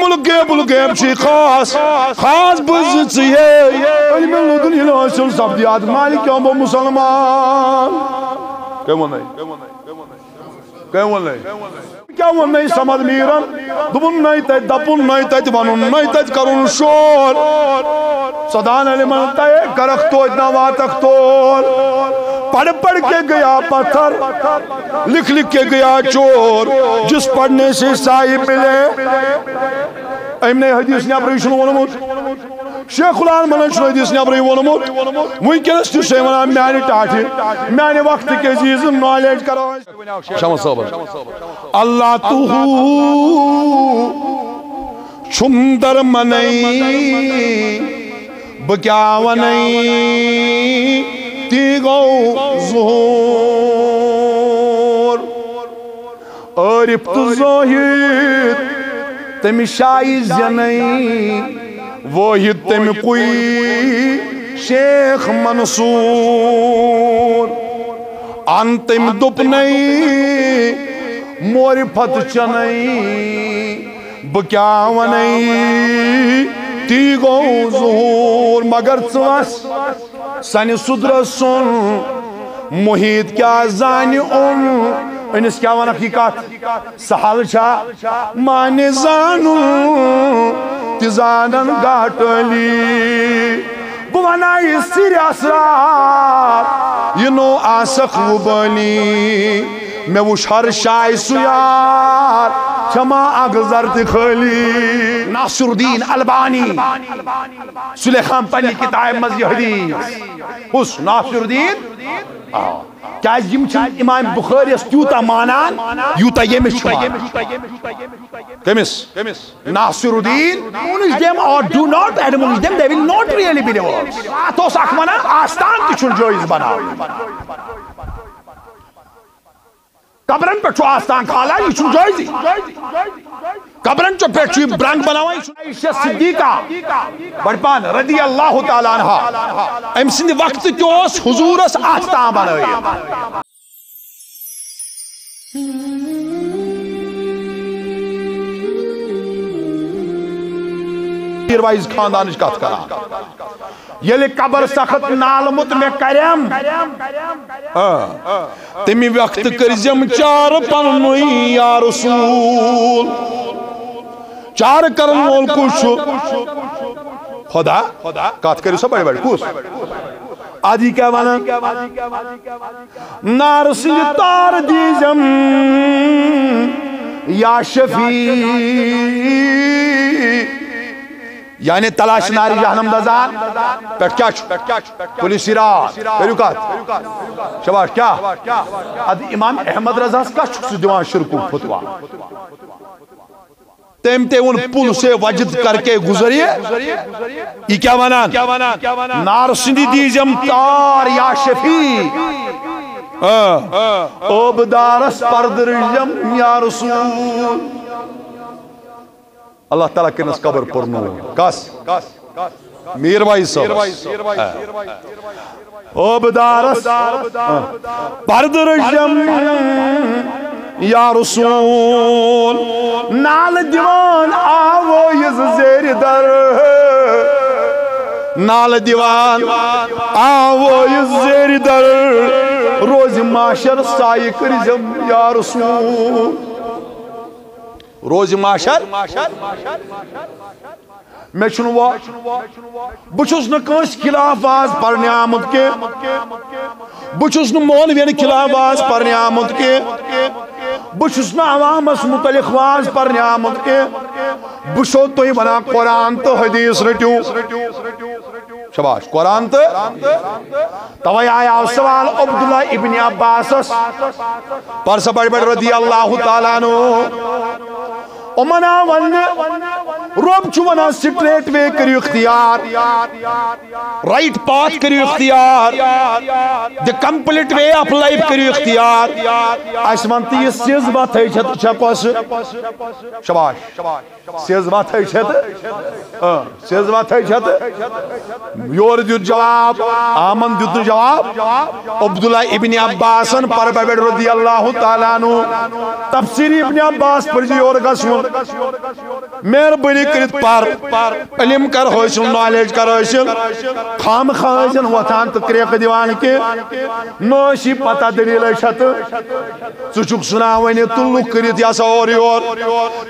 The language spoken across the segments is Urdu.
علم الغیب چی خاص بزت یہ علم لدن حاصل سپدیات مالک یوم مسلمان کیا ون سمد میرن دپن نئی تت دپن نئی تت ون نئی تت کرن شور سدان علمن تے کرخ تو اتنا واتخ تول پڑھ کے گیا پتھر لکھ کے گیا چور جس پڑھنے سے سائی ملے امنے حدیث نیبر شنو ونمت شیخ العالمین شنو حدیث نیبر ونمت ونکس تہ چھ ونان میانہ ٹاٹھ میانہ وقت کے چیز نالیج کرو شمس صاحب اللہ تو چھم در منئی بکیا ونئی تی گو ظہور عارف تو زاہد تم شائی زنئی واحد تم کوئی شیخ منصور ان تم دپنئی معرفت چنئی بکیا ونئی تی گو ظہور مگر ثوس سن صدر سن محیط کیا زانی انس کیا ون حقیقت سہل چھا مان زانو تزانن گاٹلی بونائی سر اسرار یہ نو آسخ وبالی میں وش ہر شای سیار چھما اگزر خالی ناصر الدین البانی سلیخان پنی کتاب مزی حدیث اس ناصر الدین کیا یم چھ امام بخاری اس تیوتا مانان یوتا یمس چھمان کمس ناصر الدین punish them or do not admonish them they will not really be divorced تو ساکھ منا آستان تی چھن جوئز بنا قبرن پر چھو آستان کھالا یہ چھن جوئزی قبرن چھو پر چھو برنگ بناوائی عائشہ صدیقہ بڑپان رضی اللہ تعالیٰ عنہ ام سندھ وقت کیوس حضور اس آستان بنائی وائز خاندانش کات کرا یلی قبر سخت نالمت میں کریم تمی وقت کرزیم چار پنوئی یا رسول چار کرن مول کشو خدا کات کری سا بڑی بڑی کس آدھی کیا وانا نارسی تار دیزم یا شفیع یعنی تلاش ناری جہنم دزان پیٹ کیا چھو پولیسی رات پیروکات شباش کیا اد امام احمد رضا کا چھو دیوان شرکو فتوا تیمتے ان پل سے وجد کر کے گزریے یہ کیا مانان نار سندی دیزم تار یا شفیع اوبدارس پردرجم یا رسول اللہ تعالیٰ کے نس قبر پرنو کس میر بھائی صاحب اوبدارس پردرجم یا رسول نال دیوان آو یز زیر در نال دیوان آو یز زیر در روز معاشر سائی کرزم یا رسول روز معاشر میں چھنوا بچوس نہ کانس خلاف آز پرنے آمد کے بچوس نہ مولوین خلاف آز پرنے آمد کے بچوس نہ عوام اس متعلق آز پرنے آمد کے بچو تو ہی بنا قرآن تو حدیث رٹیو شباش قرآن تو توائی آیا سوال عبداللہ ابن عباس پرسا بڑھ بڑھ رضی اللہ تعالیٰ نو امنا ون رب چھو ونا سٹریٹ وے کریو اختیار رائٹ پاتھ کریو اختیار the complete way of life کریو اختیار اس منتی یہ سیز بات ہے چھت چھپاس شباش سیز بات ہے چھت سیز بات ہے چھت یور دیت جواب آمن دیت جواب عبداللہ ابن عباسن پر بیڑ رضی اللہ تعالیٰ عنہ تفسیر ابن عباس پر جی اور گسون مہربانی کرت پر علم کر حاصل نالج کر حاصل خام خاصن وطان تو کریک دیوان کے نوشی پتہ دلیل شت چچک سنا ونی تلک کرت یا سا اور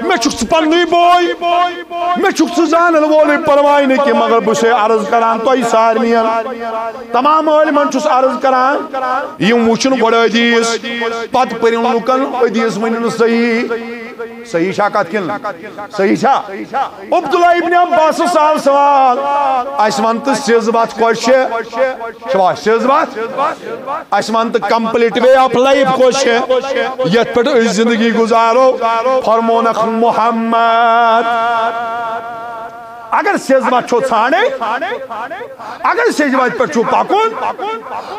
میں چکس پنی بوئی میں چکس زانل وولی پروائی کہ مگر بسے عرض کران تو ای سارنین تمام علمان چس عرض کران یہ وچن بڑا حدیث پت پرین لکن حدیث منن صحیح شاکات کن صحیح شا عبداللہ ابن عباس سال سوال اسمانت سیزبات کوشے شباش سیزبات اسمانت کمپلیٹ وے آف لائف کوشے یت پر زندگی گزارو فرمونخ محمد اگر سیزبات چھو ژھانڈے اگر سیزبات پر چھو پاکون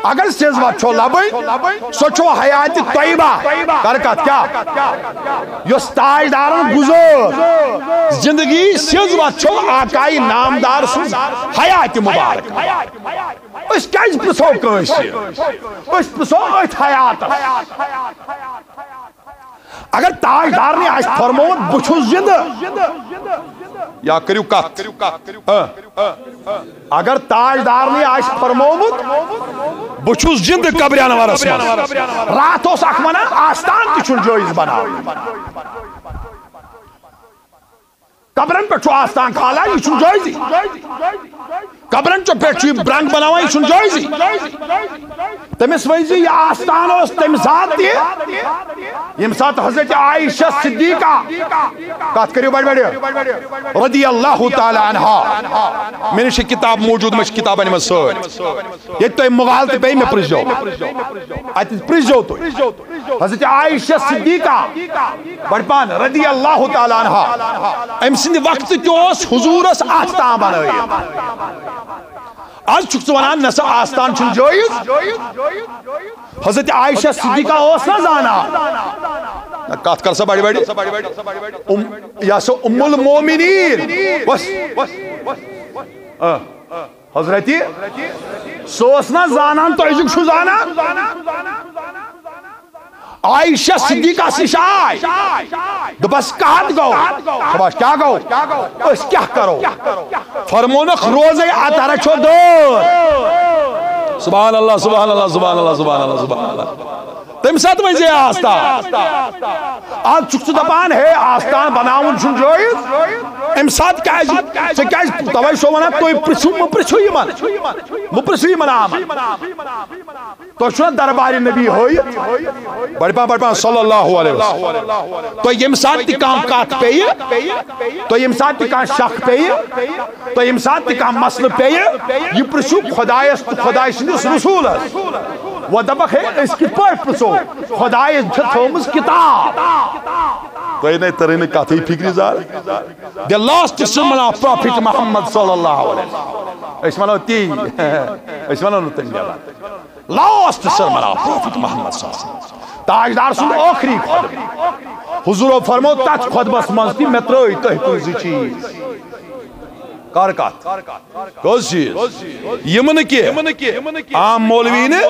اگر سیزبات چھو لبن سو چھو حیات طیبہ کرکت کیا یس تاجدارن گزر زندگی سیزبات چھو آقائی نامدار سن حیات مبارک اس کیج پرسو کنسی اس پرسو ایت حیات اگر تاجدار نے آج فرمون بچھو زند یا کریو کت اگر تاجدار نے آج فرمومت بچھو زند قبریان ورس رات اس اخمنا آستان تچھن جوئز بنا قبرن پر چھو آستان کھالا یہ چھن جوئزی قبرن چو پیچھوی برنگ بناوا یہ چھن جوئزی تمس ویزی یہ آستان اس تم ساتھ دیئے یہ ساتھ حضرت عائشہ صدیقہ کات کریو بڑھ بڑھ رضی اللہ تعالی عنہ میں نے کتاب موجود میں کتاب انہیں مسئل یہ تو مغالط پہ میں پرس جاؤ تو حضرت عائشہ صدیقہ بڑھپان رضی اللہ تعالی عنہ ام سندھ وقت کیوس حضور اس آستان بنائی آج چکس ونان نسا آستان چھن جوئز حضرت عائشہ صدیقہ اوس نہ زانا کات کر سا بڑی یا سو ام المومنین حضرتی سوس نہ زانان تو عجق شو زانا عائشہ صدیقہ سشائی بس کہت گو شباش کیا گو اس کیا کرو فرمونک روزے آتارا چھو دور سبحان اللہ سبحان اللہ سبحان اللہ سبحان اللہ سبحان اللہ تم ساتھ میں سے آستان آج چکس دپان ہے آستان بناون چھن جوئز ام ساتھ کہا سے کہا توائی شو منا تو مپرسو ہی من آمن تو شو درباری نبی ہوئی بڑھپان صلی اللہ علیہ وسلم تو یم ساتھ تکام کات پیئے تو یم ساتھ تکام شک پیئے تو یم ساتھ تکام مسل پیئے یہ پرسو خدای سندس رسول ہے وہ دبک ہے اس کی پاٹ پرسو خدای تھومس کتاب تو یہ نہیں ترین کاتھی فکری زار the last sermon of Prophet Muhammad sallallahu alaihi wasallam اس منو تی اس منو Nitin جالا last sermon of Prophet Muhammad sallallahu alaihi wasallam تاجدار سن آخری خطبہ حضور فرمو تات خطبہ سمانستی متروئی تو ہی چیز کارکات کس چیز یمن کی عام مولوی نے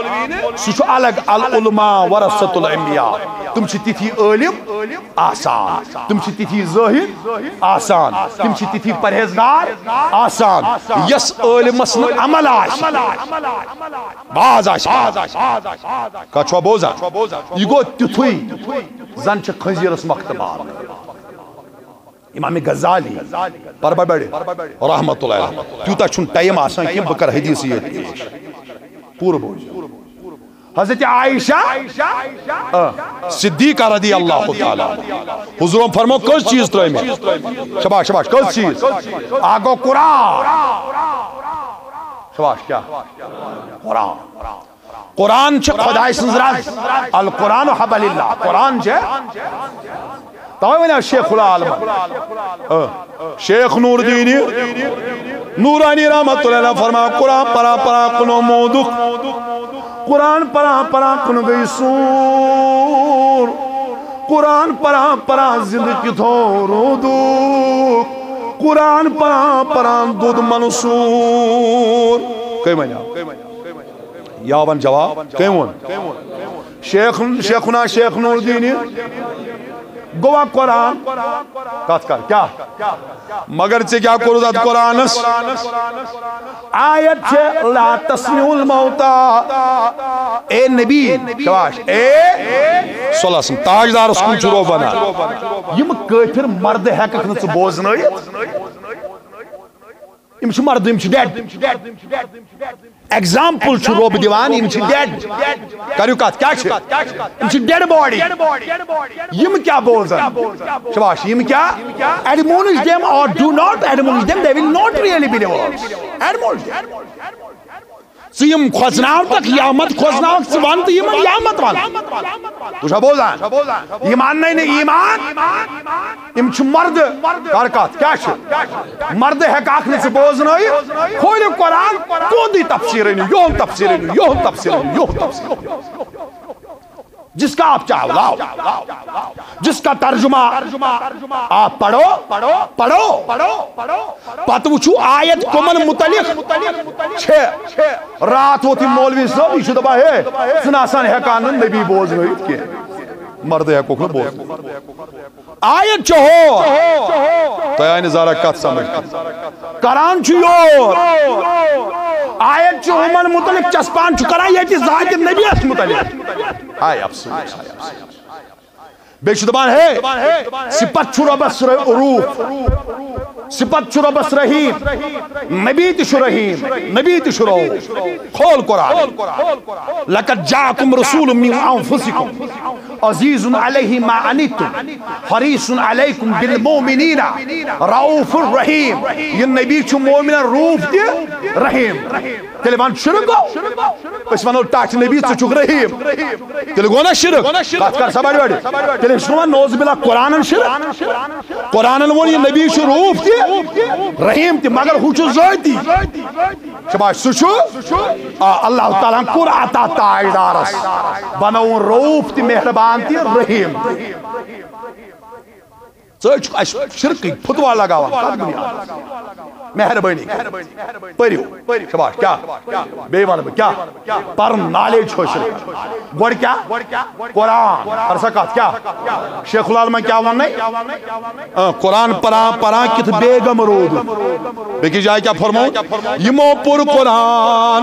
سوچو الگ العلماء ورثۃ الانبیاء تم چھ تیتھی علم آسان تم چھ تیتھی زاہد آسان تم چھ تیتھی پرہیزگار آسان یس علم مسن عمل آش باز آش کچھوا بوزا یہ گو تیتھوئی زن چھ خنزیرس مختبار امام غزالی پر بڑے رحمت اللہ علیہ تیوتا چھن ٹائم آسان کی بکر حدیث یہ پور بوجھ حضرت عائشہ صدیقہ رضی اللہ تعالی حضور فرمو کس چیز ترائی میں شباش شباش کس چیز آگو قرآن شباش کیا قرآن قرآن چھ خدای سنزراز القرآن حبل اللہ قرآن چھ تاوی ونیا شیخ العالم شیخ نور دینی نورانی رحمت اللہ علیہ فرما قرآن پرا پرا کنو مودک قرآن پرا پرا کنو گئی سور قرآن پرا پرا زندگی تھو رودک قرآن پرا پرا دود منصور کئی مجھا یاون جواب کئی من شیخنا شیخ نور دینی گوا قرآن کات کر کیا مگر سے کیا کرو داد قرآن آیت چھے لا تسمیع الموتا اے نبی شواش اے صلی اللہ علیہ وسلم تاجدار اس کن چرو بنا یم کافر مرد ہے ککن سے بوزن یم چھ مرد یم چھ ڈیڈ ایگزامپل چھ روب دیوان یم چھ ڈیڈ کریو کات کیا چھ یم چھ ڈیڈ باڈی یم کیا بوزن شباش یم کیا admonish them or do not admonish them they will not really be divorced admonish them سی یم خوزناو تک یامت خوزناو سی وانت یم یامت وانت تو شا بوزن ایمان نہیں ایمان یم چھ مرد کارکات کیا چھ مرد ہے کاکنے سے بوزن ہوئی کھولی قرآن کودی تفسیرین یون تفسیرین یون تفسیرین یون تفسیرین جس کا آپ چاہو لاؤ جس کا ترجمہ آپ پڑھو پڑھو پتہ وچھو آیت کمن متعلق چھے رات ہوتی مولوی صاحب یہ دبا ہے سناسان ہے کانن نبی بوز نہیں کہ مرد ہے کوکھن بوز آیت چہو تو یا نظارہ کت سمجھ کران چھو آیت چھ من متعلق چسپان چھ کران یہ چھ ذات نبی اس متعلق ہائے افسوس بیچ دبان ہے سپت چھ ربس عروف سپت چھ ربس رحیم نبی تش رحیم نبی تش رحیم کھول قرآن لقد جاءکم رسول من انفسکم عزیز علیہ ما عنیتم حریص علیکم بالمومنین رؤوف الرحیم یہ نبی چھ مومن روف دی رحیم تیلے بان شرک ہو اس وانو ٹاچ نبی چھ رحیم تیلے گونا شرک بات کر سباری بڑی تیلے شنوان نوز بلا قرآن شرک قرآن ون یہ نبی چھ روف دی رحیم تی مگر ہو چھ زیدی شباش سوچو اللہ تعالیٰ کور عطا تاجدارس بناون روف تی مہربان تی رحیم شرکی فتوا لگاوا مہربانی پریو شباش کیا بے والب کیا پر نالیج ہو شرک گوڑ کیا قرآن ارسکات کیا شیخ العالم کیا وننے قرآن پران کت بیگم رود بیکی جائے کیا فرمو یمو پر قرآن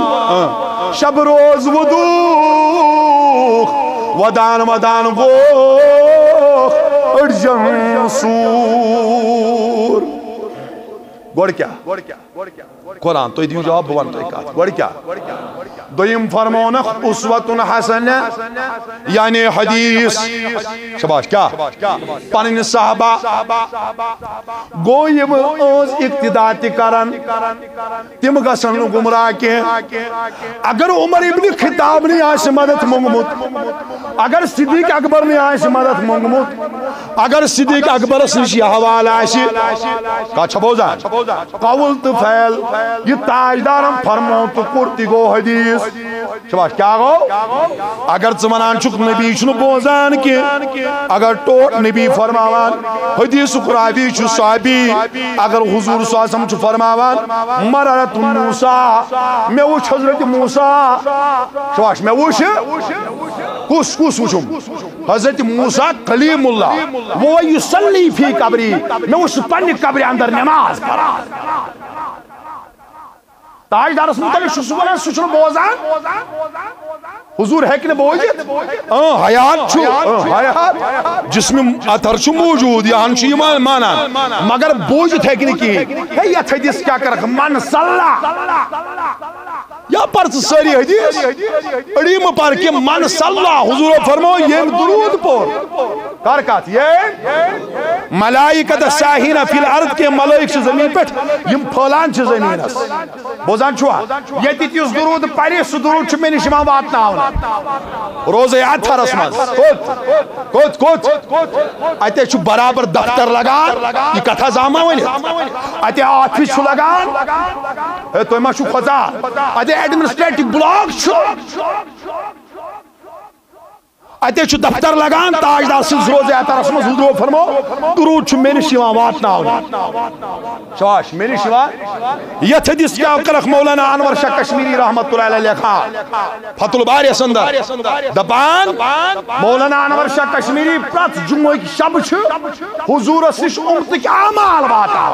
شب روز ودوخ ودان ودان گوخ ارجن سور گوڑ کیا قرآن تو دیو جواب بوان تو ایک گوڑ کیا دویم فرمونخ اسوت حسن یعنی حدیث شباش کیا پانین صحابہ گویم اوز اقتداتی کرن تم گسن گمراہ کے اگر عمر ابن خطاب نے آئیس مدد منگمت اگر صدیق اکبر نے آئیس مدد منگمت اگر صدیق اکبر سنشی حوال آئیسی کا چھپوزان قول تو فیل یہ تاجدارم فرمون تو کرتی گو حدیث شباش کیا گو اگر زمانان چک نبی چنو بوزان کی اگر ٹوٹ نبی فرماوان حدیث قرآبی چو صحابی اگر حضور صلی اللہ علیہ وسلم چو فرماوان مرارت موسیٰ میں وچ حضرت موسیٰ شباش میں وچ کس وچم حضرت موسیٰ کلیم اللہ وہ یسلی فی قبری میں وچ پنی قبری اندر نماز پڑھا تاجدار اس مطلب شسونا سچن بوزان حضور ہے کہ نے بوجھت حیات چھو حیات جس میں اتھر چھو موجود یا ہنچی ایمان مانا مگر بوجھت ہے کہ نہیں کی ہے یہ حدیث کیا کر رکھ من صلی یا پرس ساری حدیث اڑیم پر کہ من صلی حضور فرمو یہ درود پر کارکات یہ ملائکت ساہین فی الارض کے ملائک سے زمین پہ یم پھولان چھ زمین اس بوزان چھوا یہ تیت یس درود پاری سو درود چھ میں نشما واتنا ہونا روز یاد رسمز کوت اتے چھ برابر دفتر لگان یہ کتھا زاما ونی اتے آفس چھ لگان تو ما چھ خدا اتے ایڈمنسٹریٹو بلاک چھ اتے چھ دفتر لگان تاجدار سن روز یاد رسمز حضور فرمو درود چھ میں نشما واتنا ہونا شواش میں نشما یت حدیث کیا کرخ مولانا انور شاہ کشمیری رحمت اللہ علیہ لکھا فتح الباری سندر دپان مولانا انور شاہ کشمیری پرت جمعہ کی شب چھ حضور اسنش امت کی اعمال واتا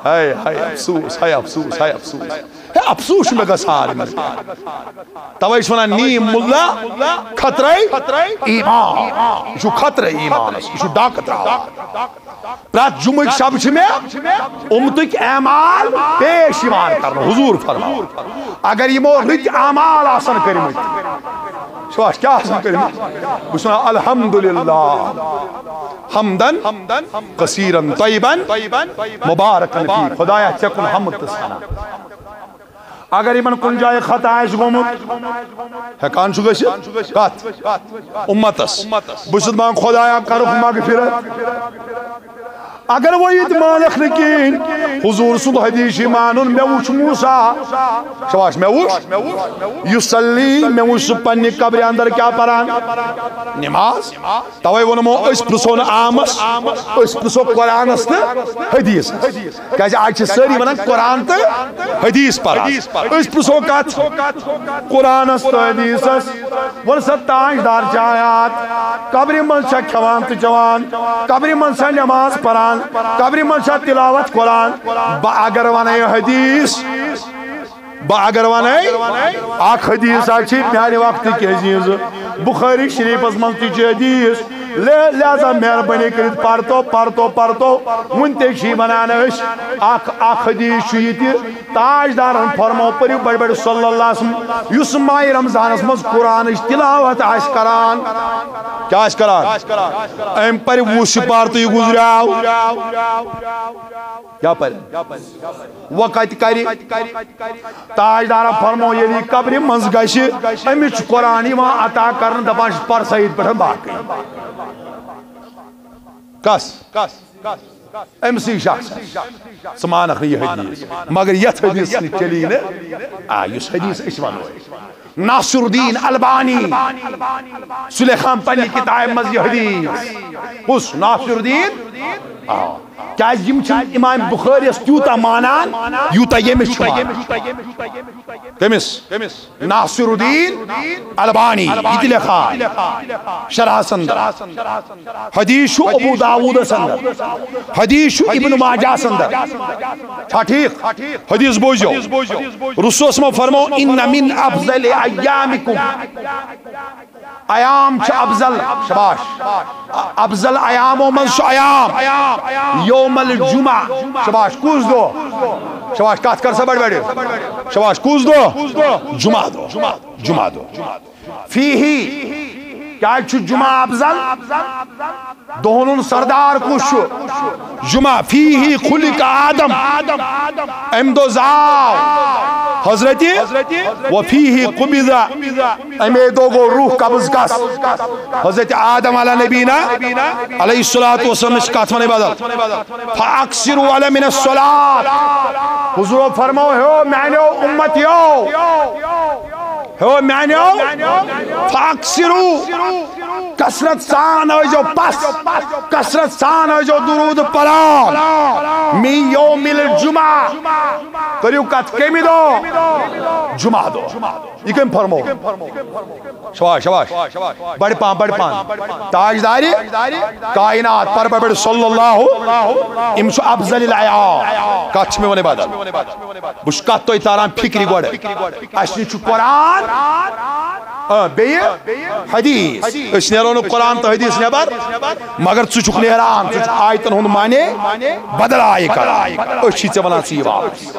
ہے افسوس ہے افسوس ہے افسوس ہے افسوس میں گسار توائش ونا نیم ملا خطرے ایمان شو خطرے ایمان شو ڈاکت رہا پرات جمعہ کی شب چھ میں امت کی اعمال پیش ایمان کرنا حضور فرما اگر یہ مو رت اعمال آسان کریں شواش کیا آسان کریں بسنا الحمدللہ حمدن قصیرن طیبن مبارکن فی خدایہ چکن حمد تسانا اگر ایمن کن جائے خطا ہے گومت ہکان شو گشی کات امتس بسد مان خدایہ کرو مغفرت اگر وہ اتمان اخلقین حضور صد حدیث ایمانون میں وچ موسیٰ شواش میں وچ یسلی میں وچ پنی قبر اندر کیا پران نماز توائی ونمو اس پرسون آمس اس پرسو قرآن است حدیث کہا آج سری ونن قرآن تا حدیث پران اس پرسو کات قرآن است حدیث است ورست تاجدار جایات قبر منشا کھوان تو جوان قبر منشا نماز پران قبر منشا تلاوت قرآن با اگر وانے حدیث با اگر وانے آکھ حدیث آچھی پیارے وقت کی حدیث بخاری شریف از منتی چی حدیث لہذا مہربانی کرد پارتو منتشی بنانش آکھ حدیث شویتی تاجدارن فرمو پریو بڑ بڑ صلی اللہ علیہ وسلم یس ماہ رمضان اسمز قرآن تلاوت آش کران کیا آش کران ایم پر وہ سپارتو یہ گزراو کیا پر وقت کری تاجدارن فرمو یہ قبر منز گش امیچ قرآنی وہاں عطا کرن دپاش پر سعید پٹھن باقی کس امسی شخص سمانخ یہ حدیث مگر یت حدیث چلی یس حدیث اشوانو ناصر الدین البانی سلیخان پنی کتاب مزی حدیث اس ناصر الدین کیا یم چھ امام بخاری اس کیوتا مانان یوتا یمش کمس ناصر الدین البانی اتلے خان شرح سندر حدیث ابو داود سندر حدیث ابن ماجہ سندر ٹھیک حدیث بوجھو رسول اسمہ فرمو ان من افضل ایامکم ایام چھ افضل شباش افضل ایاموں من شو ایام یوم الجمعہ شباش کوز دو شباش کات کر سا بڑھ بیڑے شباش کوز دو جمعہ دو فیہی کیا چھو جمعہ افضل دونوں سردار کشو جمعہ فیہی خلق آدم امدو زاو حضرتی وفیہی قبضہ امیدو گو روح قبض کس حضرت آدم علیہ نبینا علیہ السلام اشکات من عبادت فاکسروا علی من الصلاة حضور فرمو ہو معنیو امتیو ہو معنیو فاکسروا کسرت سان ہے جو پس کسرت سان ہے جو درود پران من یوم الجمعہ کریو کت کمی دو جمعہ دو یہ کم فرمو شواش بڑھ پان تاجداری کائنات پر بڑھ صلی اللہ امشو افضل الایام کچھ میں ونے بادل بشکات تو اتاران فکری گوڑے اشنی چو قرآن بے حدیث اس نیرون قرآن تو حدیث نیبر مگر چوچک نیران چوچک آیتن ہون مانے بدل آئے کر اس چیزے بنا سی واپس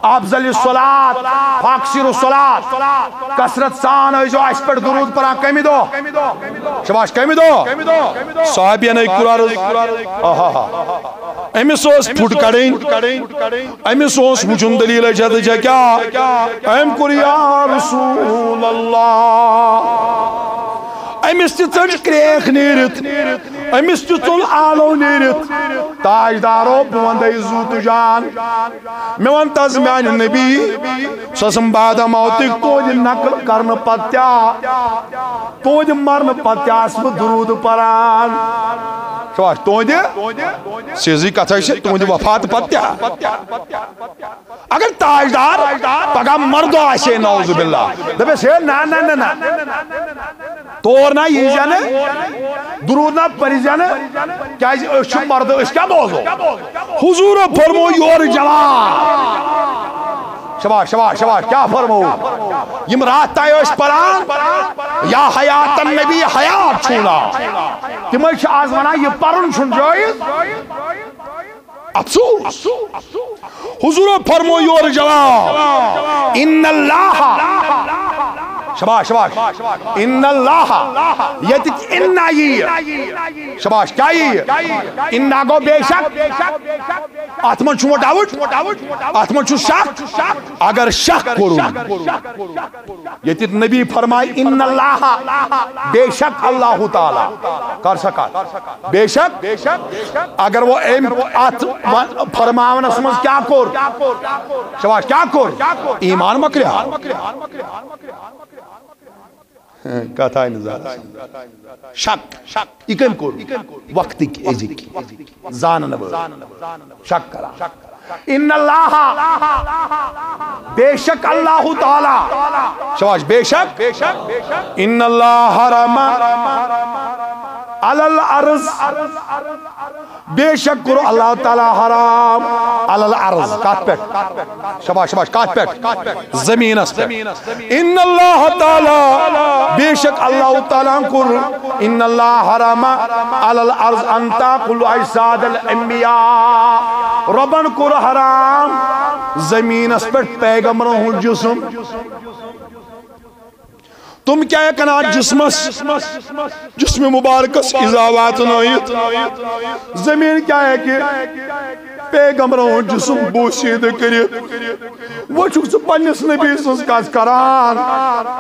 افضل الصلاة فاکثر الصلاة کثرت سان ٲسۍزیو اَسہِ پٮ۪ٹھ درود پران کمہِ دۄہ شباش کمہِ دۄہ صحابین ٲے کوٚر عرض أمِس اوس پھُٹ کڑٕنۍ أمِس اوس وٕچھُن دلیٖل چھا کیٛاہ أمۍ کوٚر یا رسول اللہ أمِس تہِ ژٔج کرٛیکھ نیٖرِتھ أمِس تہِ ژوٚل آلو نیٖرِتھ تاجدارو بہٕ وَنہٕ زوٗ تہٕ جان مےٚ وَن تس میانہِ نبی سۄ ٲسٕم بعد موتٕکۍ تُہنٛدِ نقل کرنہٕ پتہٕ تہِ تُہنٛدِ مرنہٕ پتہٕ تہِ آسہٕ بہٕ درود پران شباش تُہنٛدِ سیٖزٕے کتھا چھِ تُہنٛدِ وفات پتہٕ تہِ اگر تاجدار پگاہ مردو آسہِ نعوذ باللہ دپیس ہے نہ تور نہ یی نہٕ درود نہ پٔرزِ نہٕ کیازِ أسۍ چھِ مرد أسۍ کیٛاہ بوزو حضوٗرو فرمو یورٕ جواب شباش شباش شباش کیا فرمو یم رات تائے ٲسۍ پران یا حیات النبی حیات چھونا تِمے چھِ آز ونان یہِ پرُن چھُنہٕ جٲیز افسوس حضوٗرو فرمو یورٕ جواب ان اللہ شباش شباش ان اللہ یتِچ انا یی شباش کیا یی انا گو بے شک اتھ منٛز چھُ وۄنۍ ڈاوُٹ اتھ منٛز چھُ شک اگر شک کوٚرُن ییٚتہِ نبی فرمایہِ ان اللہ بے شک اللہ تعالیٰ کر سا کتھ بے شک اگر وہ أمۍ اتھ فرماونس منٛز کیٛاہ کوٚر شباش کیٛاہ کوٚر ایمان مۄکلیو کتھ آیہِ نہٕ زانٛنہٕ شک یہِ کٔمۍ کوٚر وقتٕکۍ أزِکۍ زانن وٲلۍ شک کران ان اللہ بے شک اللہ تعالیٰ شباش بے شک ان اللہ حرم علی الارض بے شک کوٚر اللہ تعالیٰ حرام علی الارض کتھ پٮ۪ٹھ شباش شباش کتھ پٮ۪ٹھ زمیٖنس پٮ۪ٹھ ان اللہ تعالیٰ بے شک اللہ تعالیٰ کوٚر ان اللہ حرم علی الارض ان تاکل اجساد الانبیاء ربن کوٚر حرام زمیٖنس پٮ۪ٹھ پیغمبرن ہُنٛد جسم تم کیا کنات جسم مبارکس اذا واتنائیت زمین کیا ہے کہ پیغمبروں جسم بوسید کریت وہ چھو پنیس نبی سنس کاز کران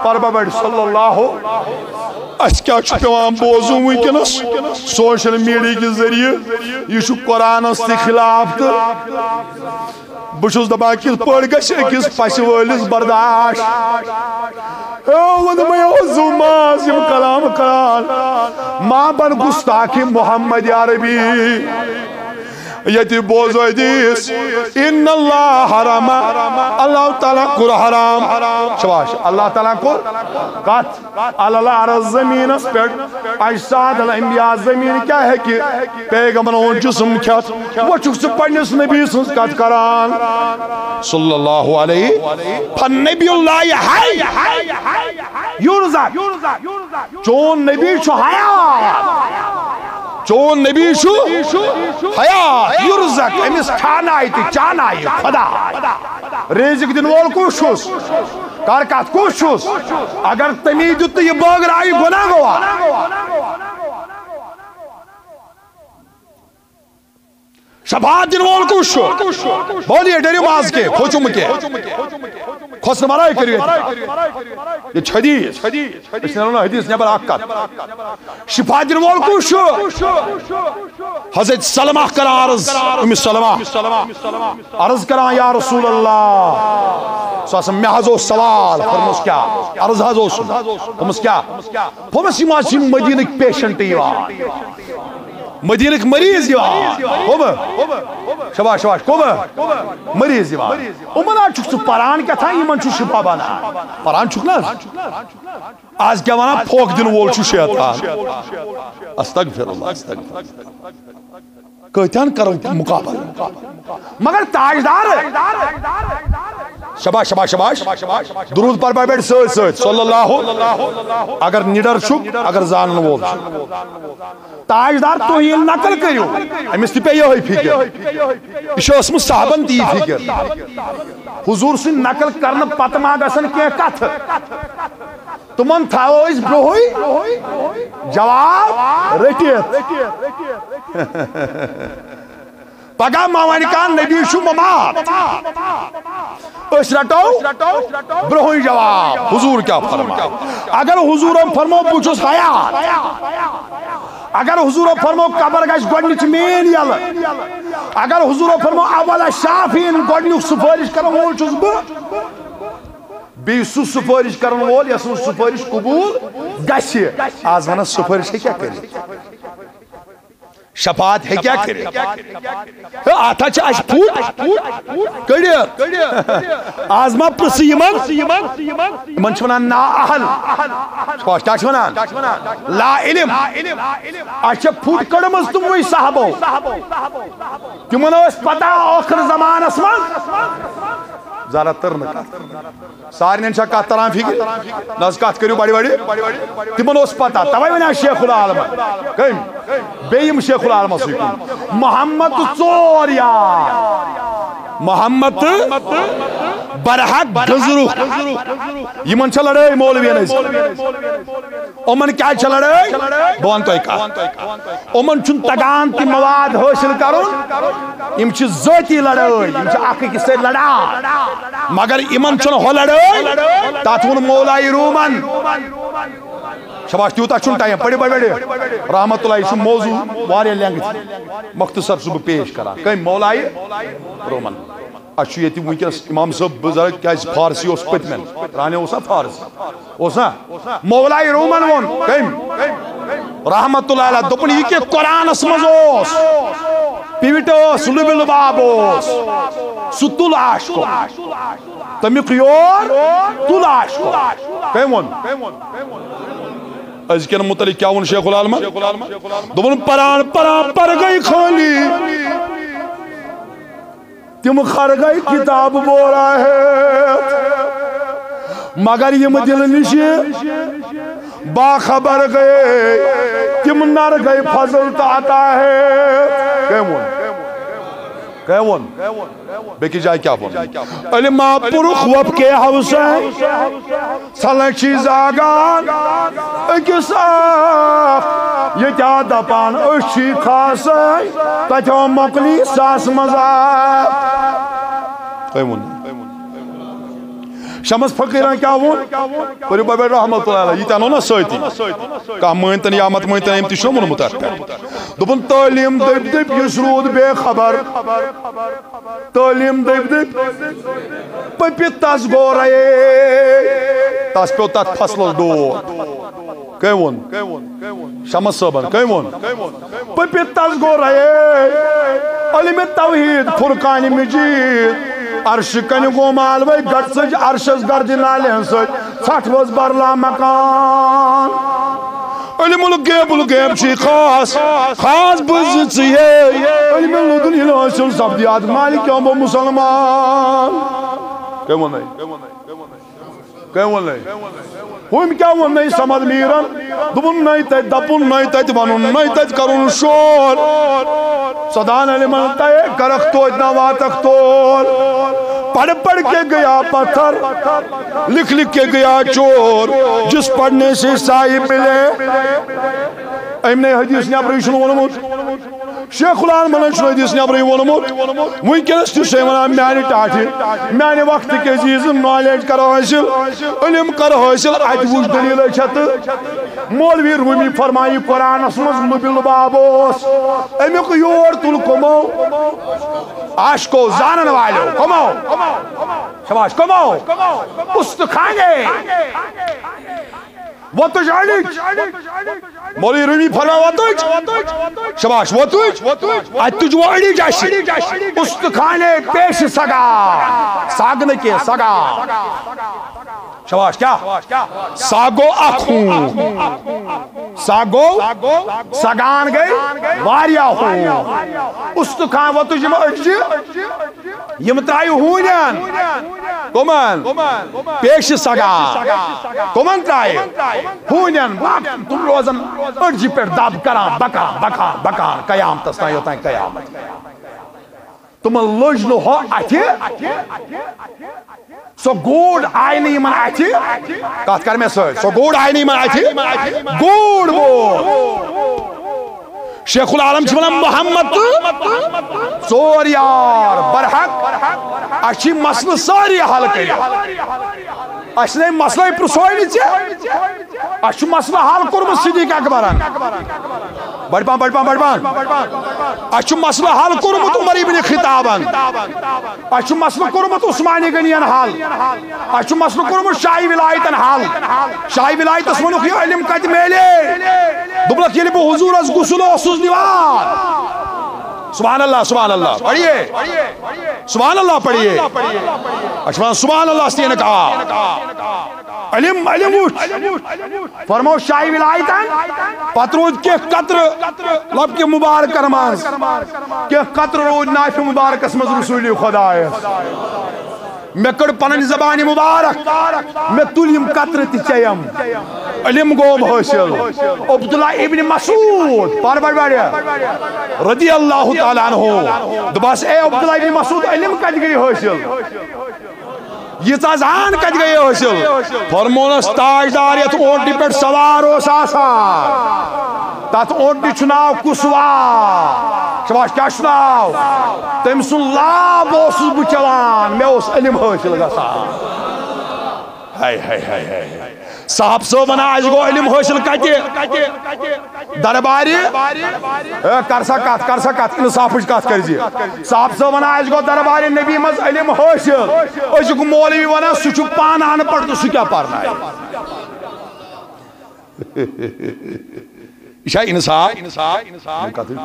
پربابر صلی اللہ اس کیا چھو پیوان بوزوں ویکنس سوشل میڈیا کے ذریعے یہ چھو قرآن استی خلاف بچوز دبا کس پڑھ گش کس پاسی ویلس برداشت زوماز یم کلام کران ماں بن گستاخی محمد عربی یتی بوزو دیس ان اللہ حرام اللہ تعالیٰ کر حرام شباش اللہ تعالیٰ کر کت اللہ عرض زمین اس پیٹ اجساد الانبیاء زمین کیا ہے کہ پیغمبروں جسم کھت وہ چکس پڑھنس نبی سنس کت کران صلی اللہ علیہ فالنبی اللہ حی یورزق چون نبی چھو حیات چون نبی چھو حیات یورزق امس کھانائی تی چانائی خدا رزق دن وول کس چھس کر کت کس چھس اگر تمی دیت یہ بغر آئی گناہ گوا شفاعت دن وول کس چھس بولیے ڈری باز کے کھوچم کے کھوسن مرائی کریت یہ حدیث اس نے حدیث نبر آکت شفاعت دن وول کس چھس حضرت سلمہ کرا عرض امی سلمہ عرض کرا یا رسول اللہ سواسم میں حضو سوال فرموس کیا عرض حضو سن فرموس کیا فرموس یہ ماسی مدینک پیشنٹ یوان مدینک مریض یوان شباش شباش مریض یوان امنا چک سو پران کیا تھا ایمن چو شفا بانا پران چک نا آج کیا وانا پھوک دن وول چو شیطان استغفر اللہ استغفر کہتیان کرو مقابل مگر تاجدار شباش شباش شباش درود پر بیٹھ سوچ سوچ صلی اللہ اگر نڈر چھک اگر زانن وول تاجدار تو یہ نقل کریو امس تہ پہ یہ فکر یہ اسم صحابن تی فکر حضور سے نقل کرنے پتہ ما گژھن کی کتھ تمن تھاو اس برہوئی جواب رٹیت پگہ ماوانی کان نبی شو ممات اس رٹو برہوئی جواب حضور کیا فرمائے اگر حضور فرمو بچوس حیات اگر حضور فرمو قبر گش گوڑنچ مین یل اگر حضور فرمو اول شافین گوڑنچ سفارش کرن وول چھس بہ بی سو سفارش کرن وول یس سفارش قبول گش آز ونن سفارش کیا کری شفاعت ہے کیا کرے آتا چھ اش پھوٹ کڑی آزما پرسی یمن چھ ونان نا اہل خوش کیا چھ ونان لا علم اچھا پھوٹ کڑمز تم وہی صحابو تمن اس پتہ آخر زمان اسمان زیادہ تر نہ سارے چھا کت تران فکر نز کت کریو بڑی بڑی تمن اس پتہ توے ونان شیخ العالم کم بیم شیخ العالم سکن محمد ژور یار محمد برحق گزرو یمن چھ لڑائی مولوین امن کیا چھ لڑائی بون تو امن چھ تگان تی مواد حاصل کرن یم چھ ذاتی لڑائی یم چھ اکھ أکِس سۭتۍ لڑان مگر یمن چھ ہو لڑائی تات وون مولائی رومن شباش تیوتا چھن ٹائم پڑی بڑی رحمت اللہ یہ موضوع واریا لینگتھ مختصر صبح پیش کرا کم مولائی رومن اچھو یہ ونکس امام صاحب بزرگ کیا فارسی اس پتمن رانے اوسا فارسی اوسا مولائی رومن ون کم رحمت اللہ علیہ دپن یہ کہ قرآن اسمز اوس پیوٹ اوس لب لباب اوس ستل عاشق تمیق یور تل عاشق کم ون از کن متعلق کیا ون شیخ العالم دپن پران پران پر گئی خالی تم خر گئی کتاب بورا ہے مگر یم دل نشی باخبر گئے تم نر گئی فضل تاتا ہے کیون بیکی جائے کیا بون علماء پرخ وب کے حوثیں سلچی زاگان اکس آخ یہ کیا دپان اشی خاصیں تجھو مقلی ساس مزاق کیون شمس فقیران کیا وون پریو بابی رحمت اللہ علیہ یہ تانو نا سویتی کہا مہنتن یا مت مہنتن امتی شمون متحق دبن تعلیم دب دب یسرود بے خبر تعلیم دب دب پپی تاس گو رہے تاس پیو تات فصل دو کیون شمس صاحبان کیون پپی تاس گو رہے علم توحید فرقان مجید عرش کنی گو مالوی گٹ سج عرشس گردی نالین سج سٹھ وز برلا مکان علم الغیب چی خاص بزت سی ہے علم لدن حاصل سبدیات مالک یوم مسلمان کیون نہیں ہم کیا ون نہیں سمجھ میرن دبن نہیں تیت دپن نہیں تیت ونن نہیں تیت کرن شور صدان علمان تے کرخ تو اتنا واتخ تو پڑھ کے گیا پتھر لکھ کے گیا چور جس پڑھنے سے سائی ملے ایمنے حدیث نے اپنے شنو ونموت شیخ العالم چھُ حدیث نیبرٕے ووٚنمُت وٕنکٮ۪نس تہِ چھُ وَنان میانہِ ٹاٹھہِ میانہِ وقتہٕ کہِ چیٖزٕ نالیج کر حٲصِل علم کر حٲصِل اَتہِ وٕچھ دٔلیٖلَے چھےٚ تہٕ مولوی روٗمی فرمایہِ قرآنس منٛز لُبہِ لُباب اوس امیُک یور تُل کٕمو عاشقو زانن والیو کٕمو شاباش کٕمو اُستخانے وطج عليك مولي رمي فلا وطج شباش وطج اتج وعلي جاشي استخانه پیش سگا ساگن کے سگا شباش کیا ساگو اخون ساگو سگان گئی واریا ہون استخان و تجم اجی یم ترائی ہونین کمن پیش سگان کمن ترائی ہونین تم روزن اجی پر دب کران بکان بکان بکان قیام تسنا ہوتا ہے قیامت تم لجنو ہو اچھی سو گوڑ آئی نہیں من آئی کات کر میں سو گوڑ آئی نہیں من آئی گوڑ وہ شیخ العالم چھونا محمد سور یار برحق اچھی مسئلہ ساری حل کری اچھی مسئلہ پرسوئی نہیں چھے اچھی مسئلہ حل کرم صدیق اکبران بڑھپان بڑھپان بڑھپان اچھی مسئلہ حل کرم عمر ابن خطابان اچھی مسئلہ کرم عثمانی غنیان حل اچھی مسئلہ کرم شاہی ولایتن حل شاہی ولایت اسمانوخ یہ علم کت میلے دبلت یہ لبو حضور از گسلو اسوز نیوان سبحان اللہ پڑھئے سبحان اللہ پڑھئے اشمان سبحان اللہ استین کہا علم وچ فرمو شاہی ولایتن پترود کے قطر لب کے مبارک کرمان کے قطر رود نائف مبارک اسمز رسولی خدا ہے میں کڑ پنن زبانی مبارک میں تلیم قطر تی چیم علم گوم حاصل عبداللہ ابن مسعود پار بڑھ بڑھیا رضی اللہ تعالیٰ عنہ دباس اے عبداللہ ابن مسعود علم کج گئی حاصل یہ تازان کج گئی حاصل فرمونس تاجدار یت اونٹی پیٹ سوار ہو ساسا تات اونٹی چناو کسوا شباش کیا چناو تم سن لاب اوسس بچوان میں اس علم حاصل گسا ہائے ہائے ہائے ہائے صاحب صاحب بنا آج گو علم حاصل کتے درباری کر سکت انصاف کت کرزی صاحب صاحب بنا آج گو درباری نبی مز علم حاصل اس کو مولوی بنا سچو پان آن پڑھ تو سکیا پڑھنا ہے یہ انصاف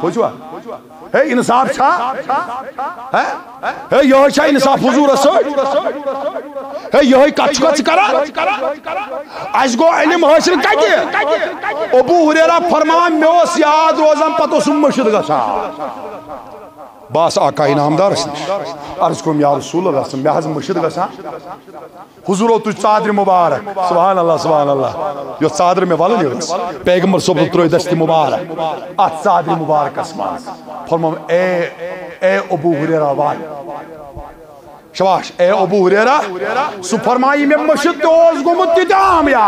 خوشوا ہے انصاف چھا ہے یہ چھا انصاف حضور رسول ہے یہ کچھ کچھ کرا اس کو علم حاصل کتے ابو ہریرہ فرمان میں اس یاد روزم پتو سم مشد گسا باس آقا انعامدار عرض کو یا رسول اللہ میں حضم مشد گسا حضور و تجھ صادر مبارک سبحان اللہ یہ صادر میں والا نہیں ہوگا پیغمبر صبح تروی دستی مبارک آت صادر مبارک اسمان فرمام اے ابو ہریرہ والی شباش اے ابو ہریرہ سو فرمائی میں مشد دوز گمت دیدام یا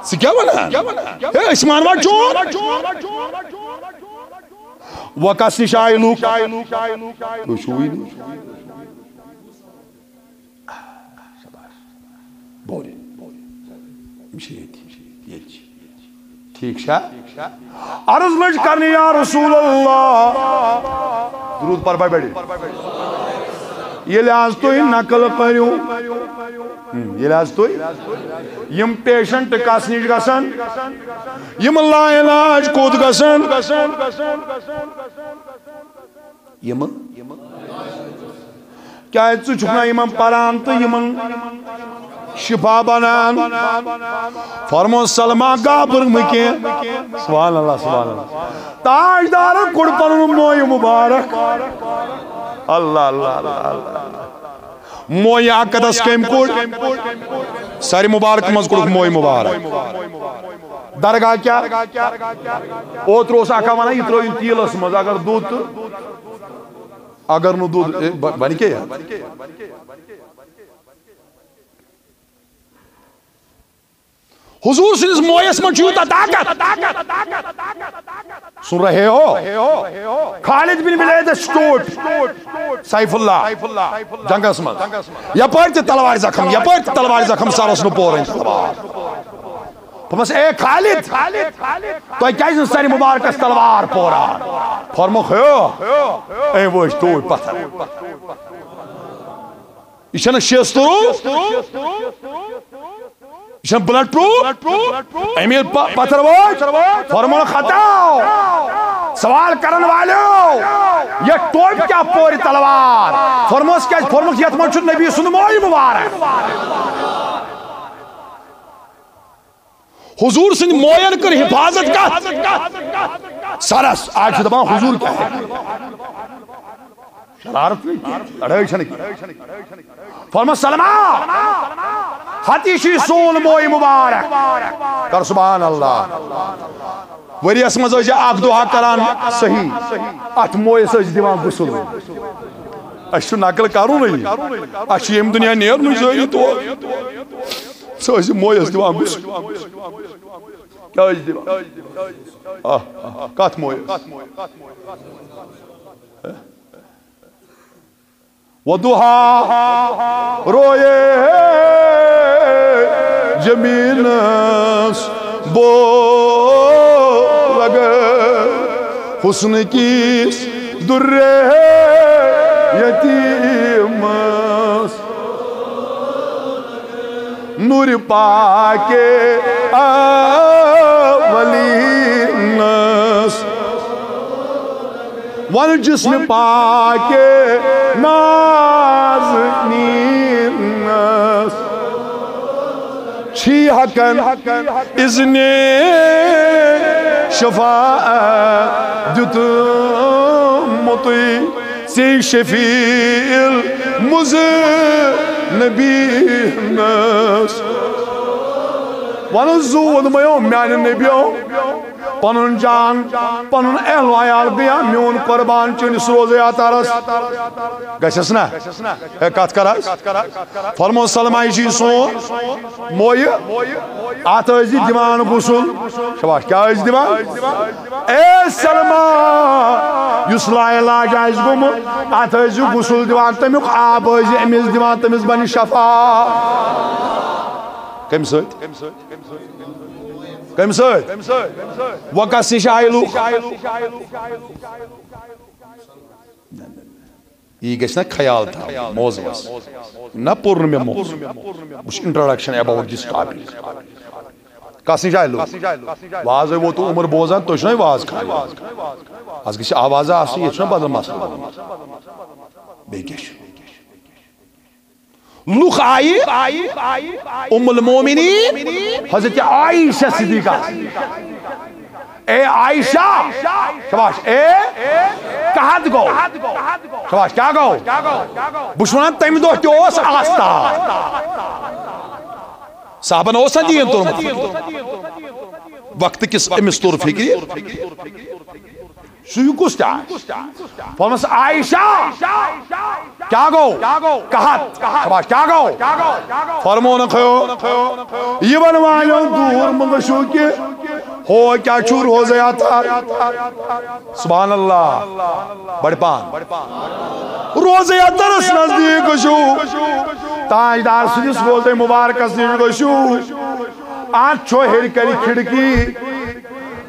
سی کیا بنا اے اسمان وار چون وکس نشائی لوک تو شوئی نہیں بولی ٹھیک شاہ عرض مجھ کرنی یا رسول اللہ درود پر بھائی بیڑی یہ لحاظ تو ہی نقل کریوں یہ لحاظ تو ہی یم پیشنٹ کس نش گسن یم لا علاج کود گسن یم کیا چکنا یمن پران تو یمن شفا بنان فرمو سلمہ گابر مکین سبحان اللہ تاجدار کڑ پنن موی مبارک اللہ موی اقدس کم کڑ ساری مبارک مز کڑ موی مبارک درگاہ کیا اوت روس اکا ونا یہ ترو تیلس مز اگر دودھ اگر نو دودھ بنی کیا حضور سنس مویس من چیوتا طاقت سن رہے ہو خالد بن ولید سٹوٹ سیف اللہ جنگ اسمد یا پڑھتے تلوار زخم سارس نو پورن تلوار بس اے خالد تو کیا جن ساری مبارکس تلوار پورا فرمو خیو اے وہ سٹوٹ پتھر یہ شیسترو یہ بلڈ پروف امیل پتھر واچ فرمو خطاو سوال کرن والو یہ ٹوپ کیا پوری تلوار فرموس کیا فرموس یتمن چھو نبی سن موئی مبارک حضور سن موین کر حفاظت کا سارس آج دبان حضور کیا ہے شرارت نہیں لڑائی چھنے کی فرموس سلمہ حتیشی سون موئی مبارک کر سبحان اللہ وری اسمز ہوئی آگ دعا کران صحیح ات موئی سج دیوان گسل اشو نقل کرو نہیں اشو یم دنیا نیر نہیں زوئی تو سج موئی اس دیوان گسل کیا اس دیوان کات موئی وضحا روئے جمینس بو لگے حسن کیس در یتیم نور پاکے اولینس والجسم پاکے نازنینس چھی حقن اذن شفاعت دتمطی سی شفیع المذنبینس ونزود میوں میان نبیوں پنن جان پنن اہل و عیال دیا میون قربان چنس روزے آتارس گشس نا کت کرس فرمو سلمہ جی سون موی آت ازی دیوان غسل شباش کیا ازی دیوان اے سلمہ یس لا علاج آئیز گم آت ازی غسل دیوان تمیق آب ازی امیز دیوان تمیز بنی شفا کم سوید کم سوید وقت نش آئی لوگ یہ گھس نا خیال تھا موضوعس نہ پور میں موضوع وچ انٹروڈکشن اباؤٹ دس ٹاپک کس نش آئی لوگ واز وہ تو عمر بوزان تو چھنا واز کھان از گھس آواز آسی یہ چھنا بدل مسئلہ بیکش لوگ آئی ام المومنین حضرت عائشہ صدیقہ اے عائشہ شباش اے کہت گو شباش کیا گو بشوان تیم دو تیوس آستا صحابن اوسا دین ترمت وقت کس امس طور فکری سوی کس کیا فرمس عائشہ کیا گو کہت شباش کیا گو فرمون خیو یہ بنوائیوں دور مگشو کے ہو کیا چھو روزے آتا سبحان اللہ بڑھ پان روزے آتا رس نزدیک شو تاجدار سجس بولتے مبارک نزدیک شو آنچ چھو ہر کری کھڑکی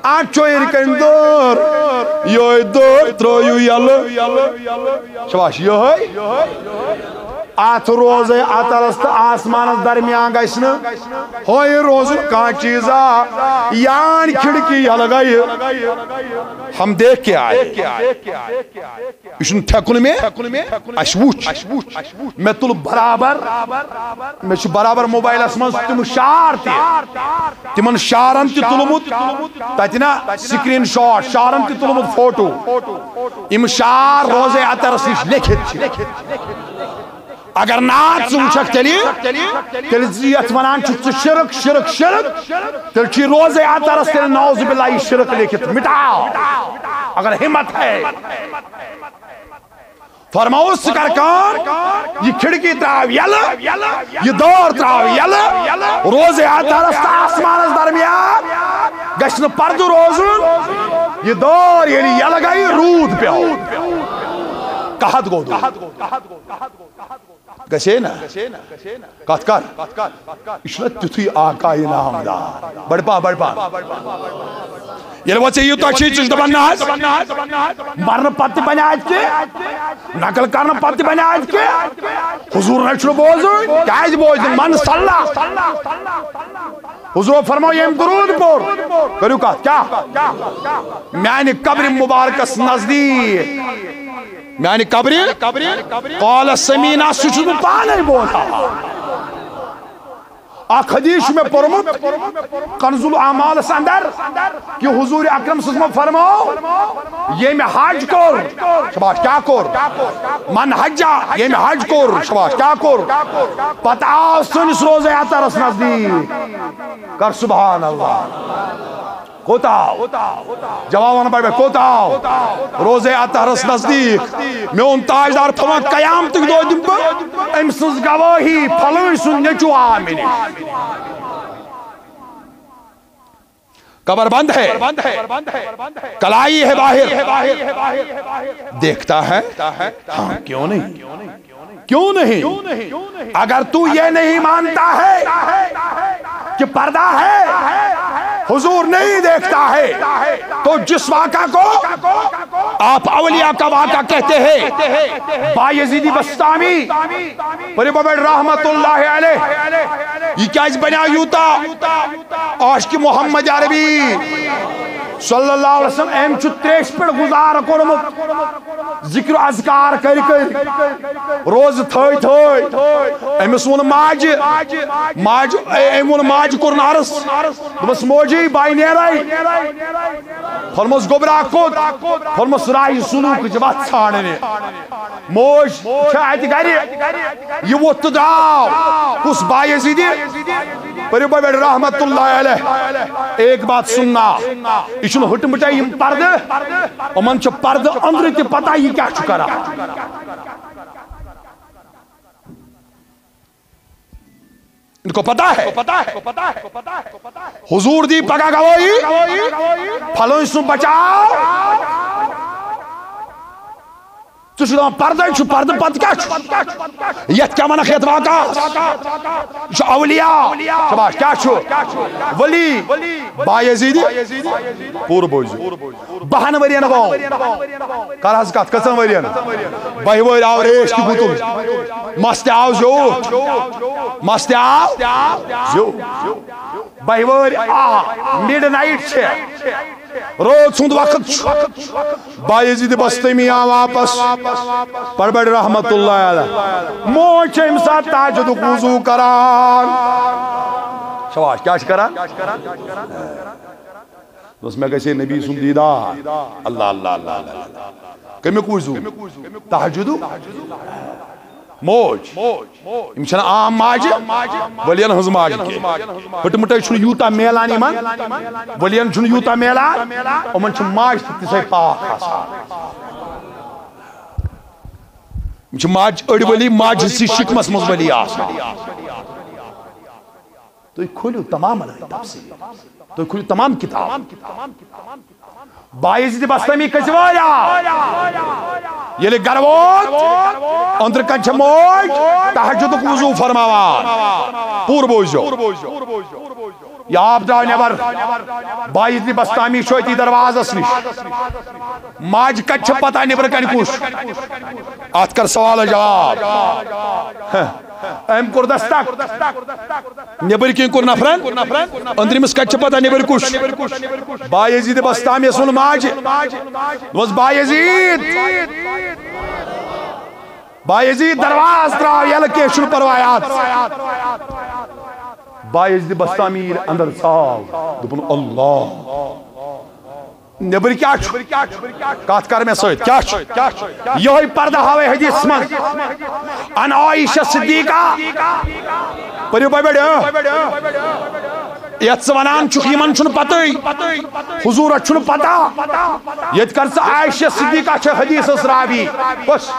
آنچ چھو ہر کری دور یہ دور ترویو یلو شباش یہ آت روزے آتا رست آسمان درمیان گئسن ہوئی روزن کان چیزا یان کھڑکی یلگئی ہم دیکھ کے آئے اشن ٹھکن میں اشوچ میں تل برابر میں چھ برابر موبائل اسمان تم شار تی تمن شارن تی تلمت تاتنا سکرین شاٹ شارن تی تلمت فوٹو ام شار روزے آتا رست لکھت اگر نات سوچک تلی زیت ونان چھت شرک شرک شرک تل چی روزے آتا رس تلی نعوذ باللہ یہ شرک لیکت مٹاؤ اگر ہمت ہے فرماؤ سکر کار یہ کھڑکی تراو یل یہ دور تراو یل روزے آتا رس آسمان اس درمیان گشن پرد روزن یہ دور یعنی یل گئی رود پیو کہت گو دو گشے نا کت کر اشنا تیتھی آقای نامدار بڑھ پا یہ وہ چاہیے تو اچھی چیز دبن ناز مرن پتی بنی آج کے نقل کرن پتی بنی آج کے حضور نے چھو بوزن کیا ہے بوزن من صلی حضور فرماؤ یم درود پور کرو کہا کیا میانی قبر مبارکس نزدیک میانی قبر قال سمینا سچو پانے بولا اک حدیث میں پرمت کنز الاعمال اندر کہ حضور اکرم صلی اللہ علیہ وسلم فرماؤ یہ میں حج کور شباش کیا کور من حجا یہ میں حج کور شباش کیا کور پتہ آو سنس روزے آتا رس نزدیک کر سبحان اللہ کوتا جوابانا پڑھ بے کوتا روزے آتا رس نزدیک میں ان تاجدار فرما قیام تک دو دن پر امسز گواہی پھلوئی سننے چو آمین قبر بند ہے کلائی ہے باہر دیکھتا ہے ہاں کیوں نہیں اگر تو یہ نہیں مانتا ہے کہ پردہ ہے حضور نہیں دیکھتا ہے تو جس واقعہ کو آپ اولیاء کا واقعہ کہتے ہیں بایزید بسطامی بڑے بڑے رحمت اللہ علیہ یہ کیا اس بنیا یوتا عاشق محمد عربی صلی اللہ علیہ وسلم ایم چھو تریش پر گزار کرمت ذکر و اذکار کر روز تھوئی ایمس ون ماج ایم ون ماج کرن عرص دمس موجی بائی نیرائی فرمس گبرا کود فرمس رائی سلوک جبات ساڑنے موج شاید گری یہ وقت داو کس بائی زیدی پر بڑے رحمت اللہ علیہ ایک بات سننا یہ ہٹ مٹائی یم پردہ امن چھ پردہ اندر تی پتہ یہ کیا چکرا ان کو پتہ ہے حضور دی پگا گواہی پھلوں اس بچاؤ تو شدہ پردہ چھو پردہ پت کیا چھو یت کیا منہ خیت واقع چھو اولیاء شباش کیا چھو ولی بایزیدی پور بوزی بہن ورین گو کار حضکات کسن ورین بائی ور آو ریش کی بوتل مست آو مست آو بائی ور میڈ نائٹ چھے روز سند وقت بایزید بسطامی آ واپس پر بڑھ رحمت اللہ علیہ موچ امسا تاجد وضو کران شواش کیا کران دوست میں کہتے ہیں نبی سن دیدہ اللہ اللہ اللہ کمی وضو تاجدو موج امچنا عام ماج ولین ہز ماج کے ہٹ مٹائی چھن یوتا میلانی من ولین چھن یوتا میلان امن چھن ماج تیسے پاک آسان امچن ماج اڑ ولی ماج سی شکمس مز ولی آسان تو یہ کھولیو تمام تفسیر تو یہ کھولیو تمام کتاب بایزید بسطامی کجوایا یلی گروت اندر کنچ موج تحجد وضو فرماوان پور بوزو یا آپ دراو نیبر بایزید بسطامی شویتی دروازہ سنش ماج کچھ پتہ نیبر کن کش آت کر سوال جواب ایم کور دستک نیبر کین کور نفرن اندر مس کچھ پتہ نیبر کش Bayazid Bastami sun ماج those Bayazid درواز دراو یلکی شروع پروایات بایزید بسطامی اندر ساو دپن اللہ نیبر کیا چھو کات کر میں سوید کیا چھو یہی پردہ ہوئے حدیث من ان عائشہ صدیقہ پریو بائی بیڑے یت سوانان چھو خیمن چھو پتوی حضور چھو پتا یت کرسا عائشہ صدیقہ چھو حدیث اسرابی بس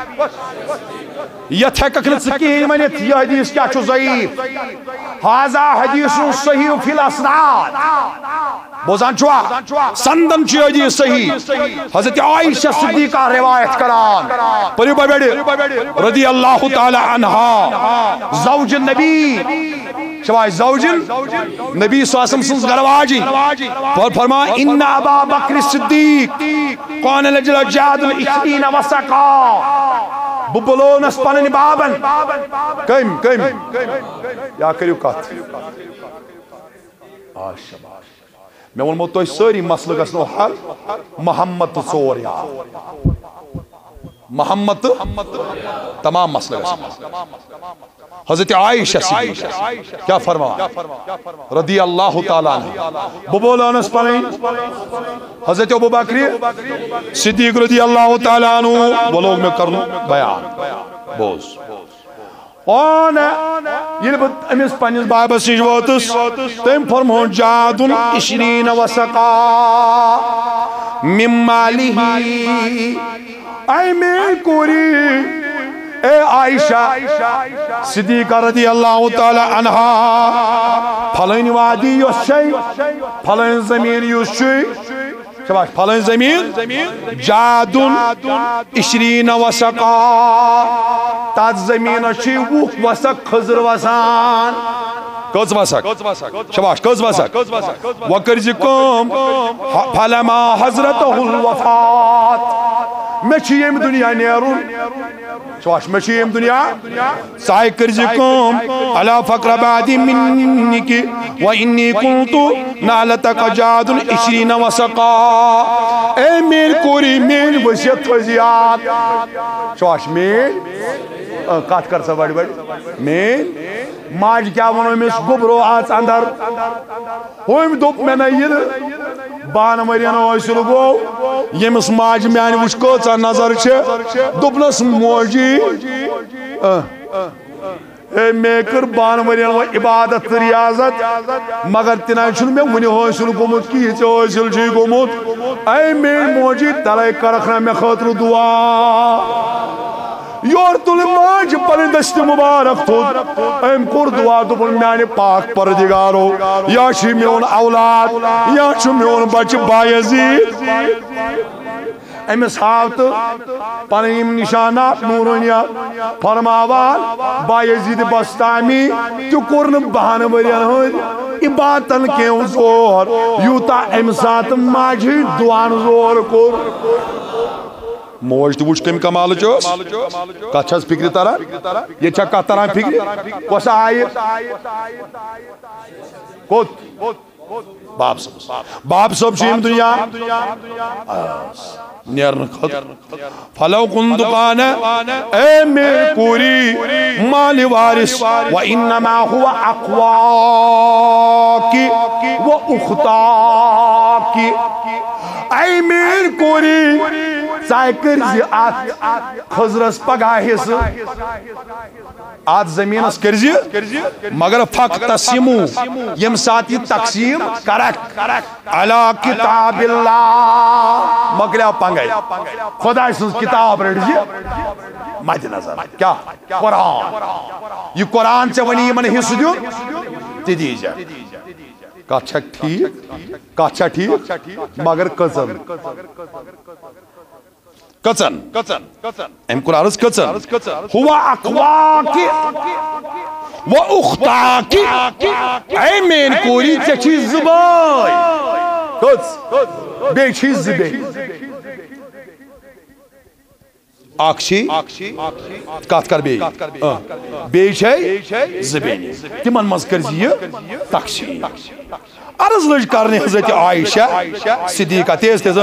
یت ہے ککل سکی منیت یہ حدیث کیا چھو ضعیف حاضا حدیث صحیح فی الاسناد بوزان چھوا سندن چھو حدیث صحیح حضرت عائشہ صدیقہ روایت کران پریو بیڑے رضی اللہ تعالی عنہ زوج النبی شوائی زوج نبی صلی اللہ علیہ وسلم سنس گرواجی فرما ان ابا بکر صدیق قان لجل جاد الاشرین وسقا ببلونس پنن بابن کم یا کریو کات میں ونمو تو ساری مسئلہ گژھنو حل محمد تو ژور یاد محمد تمام مسئلہ گژھنو حضرت عائشہ صدیقہ کیا فرما رضی اللہ تعالیٰ عنہ بولانس پنین حضرت ابو بکر صدیق رضی اللہ تعالیٰ عنہ وہ لوگ میں کرنو بیان بوز یہ امس پنس بابس نش ووتس تم فرمو جاد 20 وسقا من ماله اے میری کوری اے عائشہ صدیقہ رضی اللہ تعالی عنہا پھلین وادی یس شئی پھلین زمین یس شئی شباش پھلین زمین جاد 20 وسقا تات زمین چھ 20 وسق خضر وسان کز وسق شباش کز وسق وکرزی کم فلما حضرته الوفات میں چھ یم دنیا نیرون شباش میں چھ یم دنیا سائے کرزی کم علا فقر بعدی منک و انی کنت نالتک جاد 20 وسقا اے میر کوری میر وسیعت وزیاد شباش میر کات کر سا بڑی بڑی میر ماج کیا ونو امس گبرو آج اندر ہوئم دوپ میں نید بان مرین ویسل گو یمس ماج میان وشکو چا نظر چھے دوپنس موجی اے میں کر بان مرین و عبادت ریاضت مگر تنائن چھن میں ونی حوصل گمت کی چا حوصل چھی گمت اے میں موجی تلائی کرخنا میں خاطر دعا یور تل ماج پر دست مبارک تھود ایم کور دعا تو پر میانے پاک پردگارو یا چھ میون اولاد یا چھ میون بچ بایزید امس ہاوت پنیم نشانات نورانیات فرماوان بایزید بستامی تو کرن بہان برین ہوئی عبادتن کیوں زور یوتا امسات ماجی دوان زور کر موج تو وچ کم کمال چوس کچھس فکر ترا یہ چھا کا ترا فکر کوسا آئی کوت باب سب چیم دنیا نیرن خط فلو کند قانا اے میر کوری مال وارث و انما هو اقواکی و اختاکی اے میر کوری چاہے کرزی آت خضرس پگاہس آت زمینس کرزی مگر فقتسمو یم ساتی تقسیم کرک علا کتاب اللہ مکلیا پنگئی خدا سنس کتاب رڑی مد نظر کیا قرآن یہ قرآن چا ونی من حص دیو تی دیجا کچھا ٹھیک مگر کزن کچن ام قرآن کچن ہوا اقواکی و اختاکی اے مین کوری چچی زبائی کچ بے چیز زبائی آکشی کات کر بے چھے زبائی تیمان مذکر زیئے تقسیم عرض لج کرنے حضرت عائشہ صدیقہ تیز تیز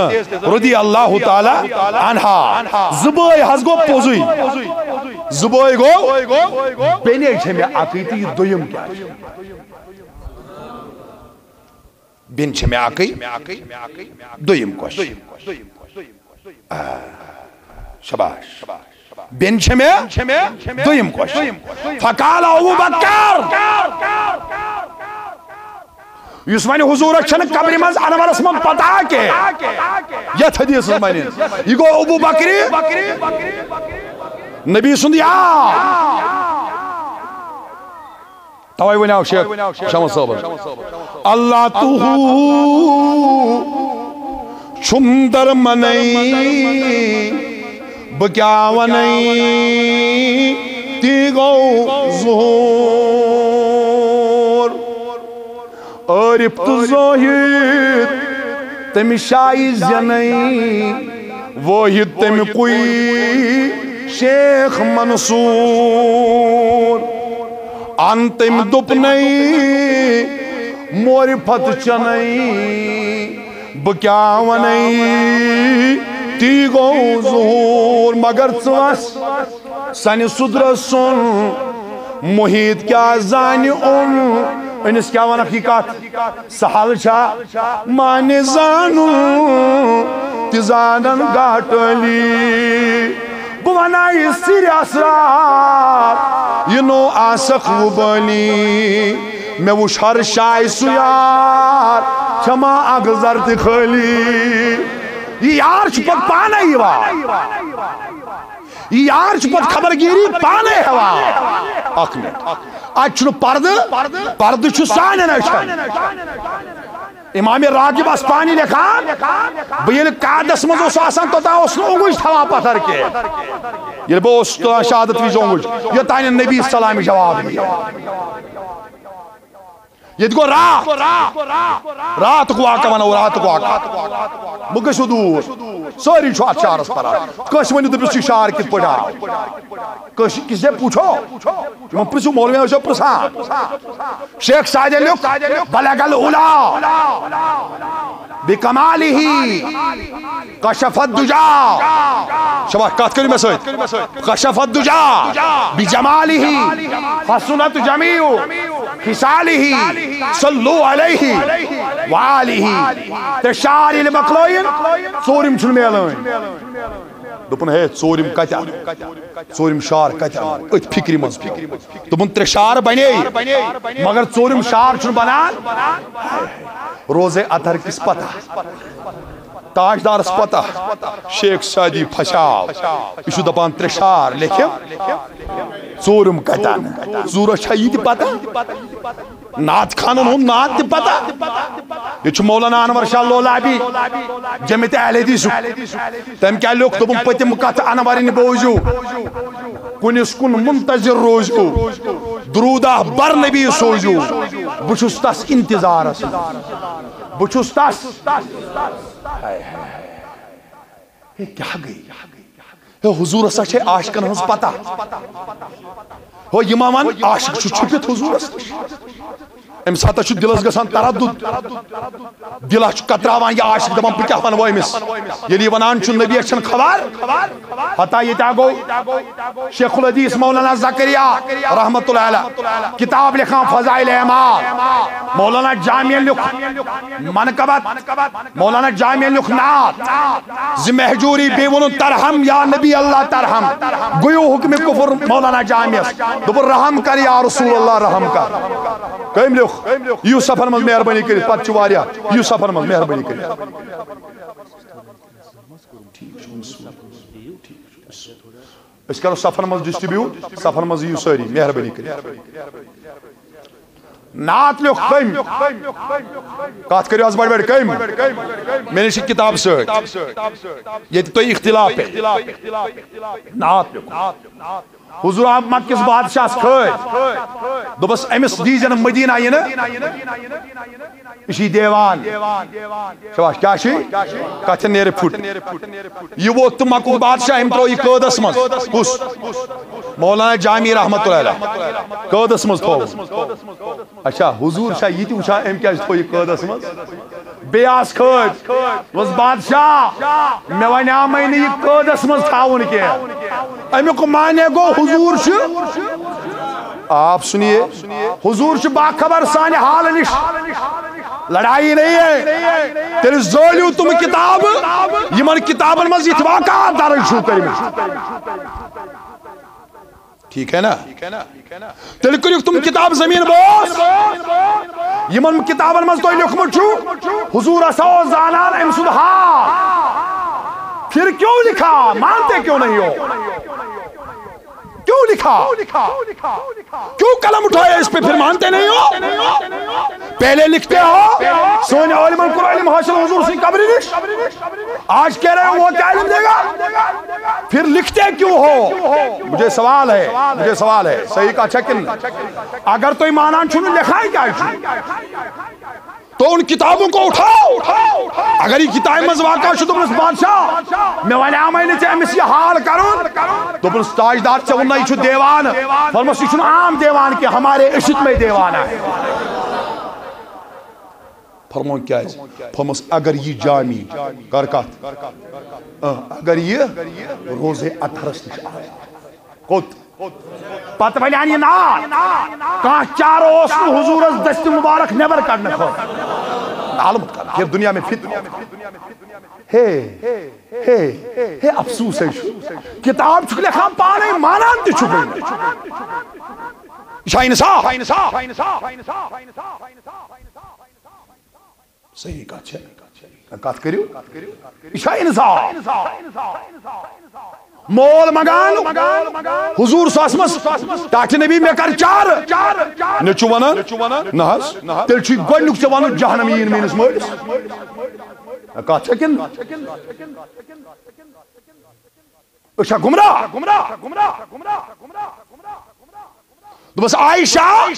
رضی اللہ تعالی عنہا زبائی حض گو پوزوئی زبائی گو بینے چھے میں آقیتی دویم کیا بین چھے میں آقی دویم کوش شباش بین چھے میں دویم کوش فقال ابو بکر یس ونی حضور چھن قبر مز انورس من پتا کے یت حدیث من یہ گو ابو بکری نبی سند یا توائی ونیاو شیخ شمس صاحب اللہ تو چھندر منئی بکیا ونئی تی گو ظہور عارف تو زاہد تم شائی زنئی واحد تم کوئی شیخ منصور ان تم دپنئی موری پھت چنئی بکیاونئی تی گو ظہور مگر ثوس سنی صدرسن محیط کیا زانی انس کیا ون حقیقت سہل چھا مانی زانو تزانن گاٹلی بونائی سیر اسرار یہ نو آسخ و بلی میں وش ہر شای سیار چھما اگزر تخلی یہ یار چھپک پانے ہی وا یہ یار چھپک خبرگیری پانے ہوا اکنے آج چھنو پرد چھو سانے نشن امام راغب اسپانی لکھان بیل قادس مزو آسان تو تا اس نے انگوش تھوا پتھر کے یہ بو اس شہادت ویز انگوش یہ تائین نبی سلامی جواب دیا یہ گو رات کو آقا ونو رات کو آقا مگشو دور سوری چھو شارس پر کش ونی دبسی شار کت پڑا کش کسے پوچھو من پرسو مولوی ہے پرسان شیخ ساجد لکھ بلغ الاولا بکمالہ کشف الدجا شبہ کات کری میں سوید کشف الدجا بجمالہ حسنت جمیع خصالہ صلو علیہ وآلہ تشاری المقلوین ژورم چھن میلن دپن ہے ژورم کتہ ژورم شار کتہ ات فکری مز دپن ترے شار بنے مگر ژورم شار چھن بنان روزے اطہر کس پتہ تاجدارس پتہ شیخ سعدی پھشاو یہ دپان ترے شار لیکھم ژورم کتہ ژورس چھا یہ پتہ نعت خانن ہوں نعت دی پتہ یہ مولانا انور شاہ لولابی جمعیت اہل حدیث تم کیا لوگ دپن پتم کت انورن بوزو کنس کن منتظر روزو درودہ بر نبی سوزو بچھس تس انتظار بچھس تس کیا گئی حضور سا چھے عاشقن ہنس پتہ ہو یمامان عاشق چھپت حضور ام ساتھ چھو دلس گسان تردد دلہ چھو کتراوان یہ عاشق دپان بہ کیا ونو امس یلی ونان چھو نبی چھن خبر حتی یہ گو شیخ الحدیث مولانا زکریا رحمت اللہ علیہ کتاب لکھان فضائل اعمال مولانا جامع لکھ منقبت مولانا جامع لکھ نعت زمہجوری بے ونو ترحم یا نبی اللہ ترحم گویو حکم کفر مولانا جامع دبر رحم کر یا رسول اللہ رحم کر کم لکھ یو سفر مز مہربانی کری پت چواریا یو سفر مز مہربانی کری اس کرو سفر مز ڈسٹریبیوٹ سفر مز یو ساری مہربانی کری نعت لکھ کم کات کریو از بڑھ بڑھ کم میں نے شک کتاب سے یہ تو اختلاف ہے نعت لکھ حضور احمد کس بادشاہ کھٲج دوپس امس دیزن مدینہ یہ دیوان شباش کیا کتھ نیر پھٹ یہ ووت تو مکہ بادشاہ ام ترو یہ قیدس مز کس مولانا جامی رحمت اللہ علیہ قیدس مز تھو اچھا حضور شاہ یہ تھی وچھا ام کیا تھو یہ قیدس مز بیاس کھٲج وس بادشاہ میں ونیا میں یہ قیدس مز تھاون کی امیک مانے گو حضور آپ سنیے حضور باخبر سانے حال نش لڑائی نہیں ہے تیل زولیو تم کتاب یمن کتابن مز یہ واقعات درج چھو کریم ٹھیک ہے نا تیل کریو تم کتاب زمین بوس یمن کتابن مز تو لکھمت چھو حضور اسو زانان ام سد حال پھر کیوں لکھا مانتے کیوں نہیں ہو کیوں لکھا کیوں قلم اٹھایا اس پہ پھر مانتے نہیں ہو پہلے لکھتے ہو سونے علم کو علم حاصل حضور سے قبری نش آج کہہ رہے ہو وہ کیا علم دے گا پھر لکھتے کیوں ہو مجھے سوال ہے صحیح کا اچھا کن اگر تو ایمانان چھوڑو لکھائیں کیا تو ان کتابوں کو اٹھاؤ اگر یہ کتاب مز واقع شو تو بادشاہ میں ونیا میں نے امس یہ حال کرون تو تاجدار سے ونہ یہ دیوان فرمس یہ عام دیوان کہ ہمارے عشق میں دیوان ہے فرمو کیا فرموس اگر یہ جامی کر کت اگر یہ روزے اطہرس نش آیا کوت پتہ ونیان یہ نا کان چارو اس حضور اس دست مبارک نیبر کرنے کو عالم کرنا یہ دنیا میں فتنہ ہے افسوس ہے کتاب چھک لکھام پانے مانان تی چھکے شاہ انصاف صحیح کات کریو شاہ انصاف مول مگان حضور ساسمس تاکہ نبی میں کر چار نچو ونان نحس تیل چھوئی گوڑنک سے وانو جہنمین مینس مولس کات چکن اشا گمراہ بس عائشہ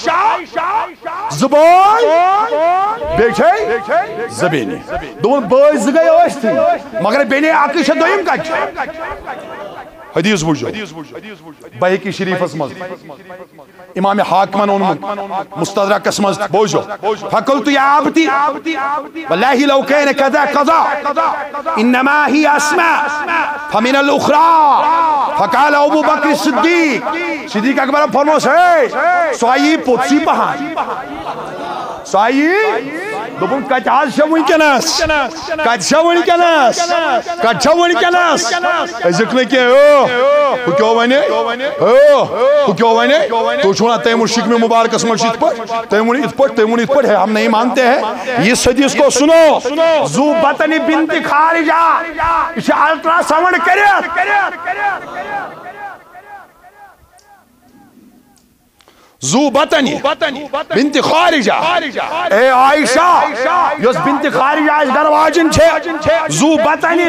زبان بیچے زبینی دون بوئی زگئی ہوئیس تھی مگر بینی آکیشہ دوئیم کچھ حدیث بوجھو بحیقی شریف اسمز امام حاکمان انمت مستدرک اسمز بوجھو فقلت یا عبدی واللہ لو کین کذا قضا انما ہی اسماء فمن الاخرى فقال ابو بکر صدیق اکبر فرموس ہے سوائی پوتسی پہان سوائی دوپن کت آز شوین کنس کت شوین کنس کت شوین کنس ازک نے کیا ہو کیوں وینے ہو کیوں وینے تو چھونا تیمون شکم مبارک اسمال شیط پر تیمون ات پر ہے ہم نہیں مانتے ہیں یہ حدیث کو سنو زو بطنی بنت خارجہ اسے الٹرا ساؤنڈ زو بطنی بنت خارجہ اے عائشہ یس بنت خارجہ اس گرواجن چھے زو بطنی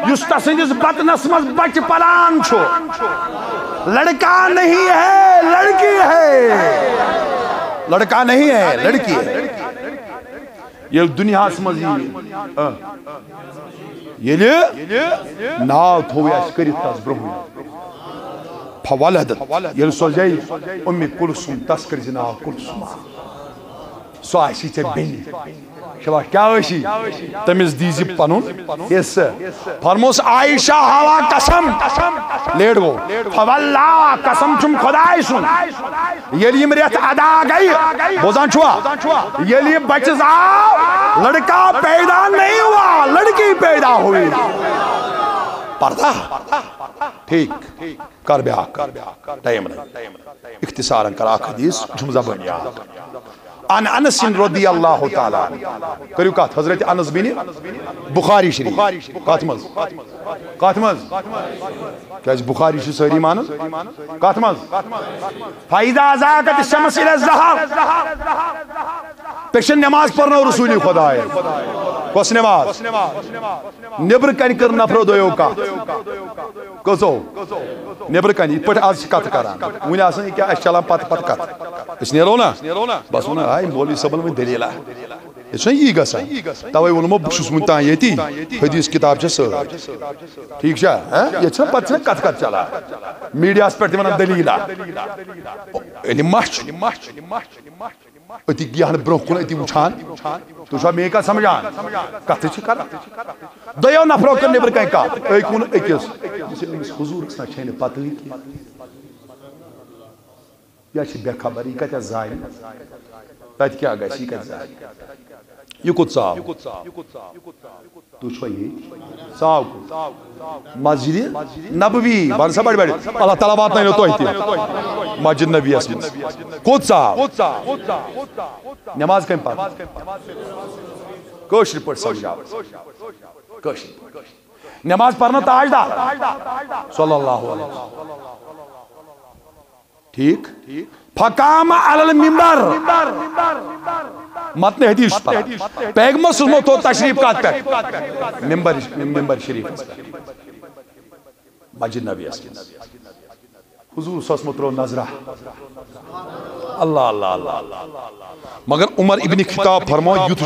یس تسندس بطنس مز بچ پلان چھو لڑکا نہیں ہے لڑکی ہے لڑکا نہیں ہے لڑکی ہے یہ دنیا سمجھ یہ ناو تھوی اس کریت تاس برہوی فولدت یل سو جائی امی کلسوم تسکر جناو کلسوم سو آشی چے بینی شبا کیا ہوشی تمیز دیزی پنون اس فرموس عائشہ ہوا قسم لیٹ گو فواللہ قسم چم خدای سن یلی مریت ادا گئی بوزان چھوا یلی بچز آو لڑکا پیدا نہیں ہوا لڑکی پیدا ہوئی پردہ ٹھیک کر بیا ٹائم نہیں اختصارا کر آخ حدیث جم زبانی عن انس رضی اللہ تعالی کریو کات حضرت انس بن بخاری شریف کاتمز کیا بخاری شریف ساری مانس کاتمز فائدہ زاقت الشمس الى الزہر پیشن نماز پڑھنا رسولی خدا ہے کس نماز نبر کن کر نفرو دویو کا کسو نبر کن پٹ آج کت کران ونی آسان کیا اس چلان پت کت اس نیرو نا بس ونی آئی مولی سبل میں دلیلہ اس نے یہ گسا تاوی ونمو بخصوص منتان یتی حدیث کتاب چھ سر ٹھیک شاہ یہ چھنا پت چھنا کت کت چلا میڈیا اس پرتی منہ دلیلہ علم مش اتی گیان برو کن اتی وچھان تو شاہ میں کا سمجھان کتے چھ کر دیو نفرو کر نبر کہیں کا ایک کن اکیس جسے حضور اسنا چھینے پتلی کی یا چھ بے خبری کا چھ زائن تاید کیا گئی سی کا زائن یہ کت صاحب تو شاہ یہ صاحب مسجد نبوی بانسا بڑھ بیڑی اللہ تعالیٰ بات نہیں تو ہی مسجد نبی اسم کت صاحب نماز کہیں پاک کوشر پر سمجھا کوشر نماز پڑھنا تاج دا صلی اللہ علیہ وسلم ٹھیک فقام علی المنبر متن حدیث پر پیغمبر سلمو تو تشریف کات پر ممبر شریف مسجد نبی اسم حضور سوس مترو نظرہ اللہ اللہ اللہ مگر عمر ابن خطاب فرمو یوت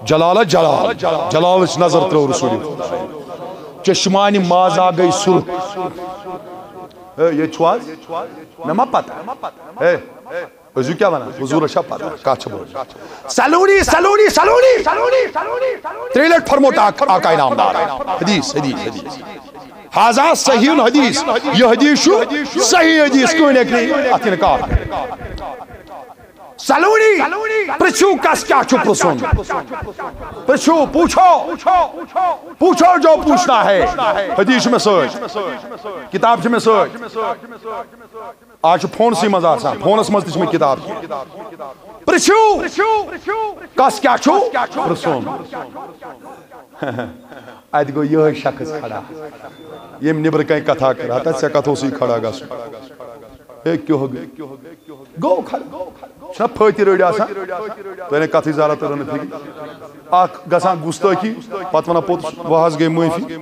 جلال جلال اس نظر ترو رسولی چشمانی ماز آگئی سرخ یہ چھواز نما پتا ازو کیا بنا حضور شب پتا کاچھ بول سلونی سلونی سلونی تریلٹ فرموٹ آقا نامدار حدیث حدیث حدیث حاضر صحیح حدیث یہ حدیث شو صحیح حدیث کوئی نہیں اتن کار سلونی پرچھو کس کیا چھو پرسون پرچھو پوچھو جو پوچھنا ہے حدیث میں سوچ کتاب میں سوچ آج فون سی مزہ آسان فونس مزدش میں کتاب پرچھو کس کیا چھو پرسون آج گو یہ شخص کھڑا یہ نبر کہیں کتھا کرا تا سے کتھو سی کھڑا گا سو ایک کیوں ہو گئے گو کھڑا چھنا پھیتی رڑی آسان تو انہیں کتھی زارہ ترنے تھی آکھ گسان گستاکی پتونا پوت وحاظ گئی مویفی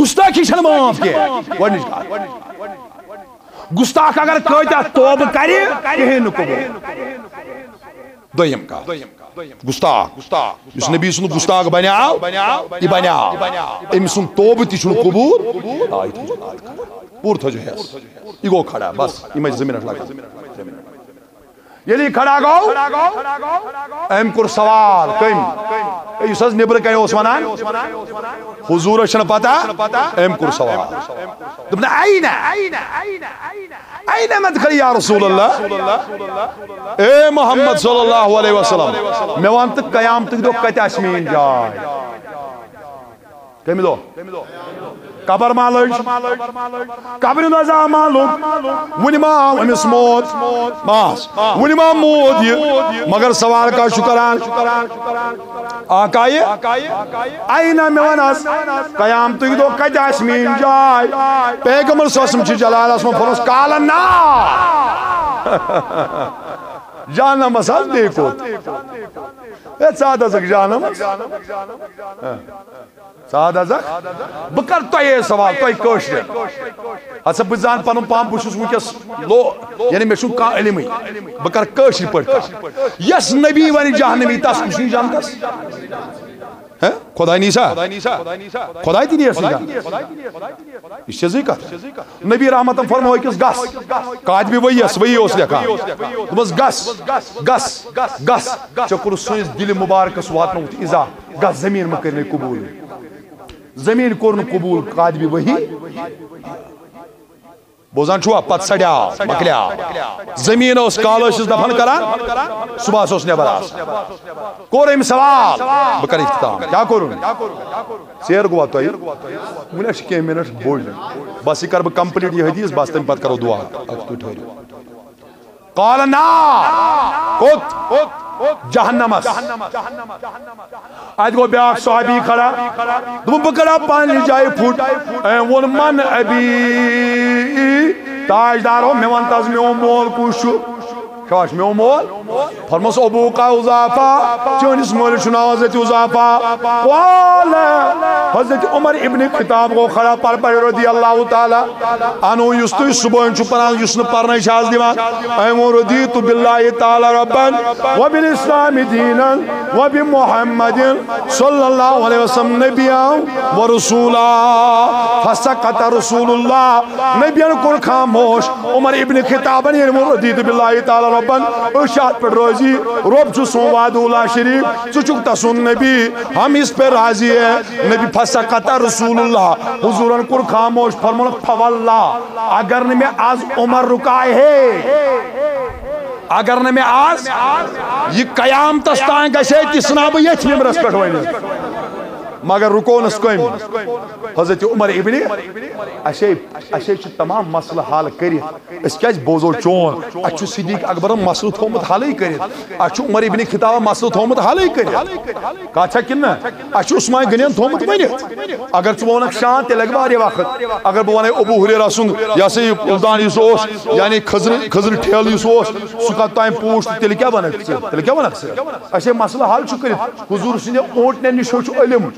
گستاکی چھنا معاف کیا ورنش کہا گستاک اگر کوئیتا توب کری کہیں نکو دویم کا گستاک اس نبی سن گستاک بنیاو یہ بنیاو ام سن توب تی چھن قبول آئی تھی پور تھا جو ہے یہ گو کھڑا بس یہ میں زمین اٹھلا گا یہ لی کھڑا گو ایم کر سوال کم اس از نبر کہیں عثمانان حضور اشن پتا ایم کر سوال دبنا این مدخلی یا رسول اللہ اے محمد صلی اللہ علیہ وسلم میں وانت قیام تک دو کت اشمین جائے کمی دو قبر مالج قبر نظام معلوم ونی ماں امس موت ماس ونی ماں موت یہ مگر سوال کا شکران آقائی آئینہ میں وناس قیام تک دو کت اشمین جائے پیغمبر سوسم چی جلال اسم فرس کالا نا جانا مسال دیکھو سادہ سک جانا سادہ زخ بکر تو یہ سوال تو یہ کوشش اچھا بزان پانوں پام بوشس مکس لو یعنی میں شو کان علمی بکر کوشش پڑھتا یس نبی ونی جہنمی تاس کشنی جانتاس خدای نیسا خدای تی نیسی جان اس چیزی کا نبی رحمتم فرموئی کس گس قائد بھی وہی اس وہی اس لکھا بس گس چکر سوئیس دل مبارک سوات نوت ازا گس زمین مکرنے قبول زمین کورن قبول قائد بھی وہی بوزان چھوا پت سڑیا مکلیا زمین اس کالوش اس دفن کران صبح سوس نیبر آس کورم سوال بکر اختتام کیا کرون سیر گوا تو منش کے منٹ بوڑ بس یہ کرب کمپلیٹ یہ حدیث بس تم پت کرو دعا اک تو ٹھہری قال نار کت جہنم اس آج گو بیاک صحابی کھڑا دم بکڑا پانی جائے پھوٹ ون من ابی تاجدار ہو میں وانتاز میں مول کوشو کاش میں مول فرمس ابو کا اضافہ چونس مول چناو حضرت اضافہ قال حضرت عمر ابن خطاب کو کھڑا پر رضی اللہ تعالی عنہ یستو صبح چپران یسن پرنے شاز دیوان اے رضیت بالله تعالی ربا وبالاسلام دینا وبمحمد صلی اللہ علیہ وسلم نبیا ورسولا فسقط رسول اللہ نبیان کو خاموش عمر ابن خطاب نے رضیت بالله تعالی ربن ارشاد پر روزی رب جو سون وعد اللہ شریف چچکتا سن نبی ہم اس پر راضی ہے نبی فسقط رسول اللہ حضورن کر خاموش فرمان فواللہ اگر نے میں آز عمر رکائے ہے اگر نے میں آز یہ قیام تستائیں گشے تسنا بھی یہ تھیم رس پر ہوئے مگر رکونس کوئی حضرت عمر ابن اشے تمام مسئلہ حال کری اس کیا بوزو چون اچھو صدیق اکبرم مسئلہ تھومت حالی کری اچھو عمر ابن خطاب مسئلہ تھومت حالی کری کہا چھا کننا اچھو عثمان گنین تھومت بنیت اگر چونک شانت لگ باری وقت اگر بوانے ابو حریرہ سنگ یا سے الدان یسوس یعنی خزر ٹھیل یسوس سکتائیں پوشت تلی کیا بنک سے اشے مسئلہ حال چکری حضور سنجھے اونٹنے نشوچ علم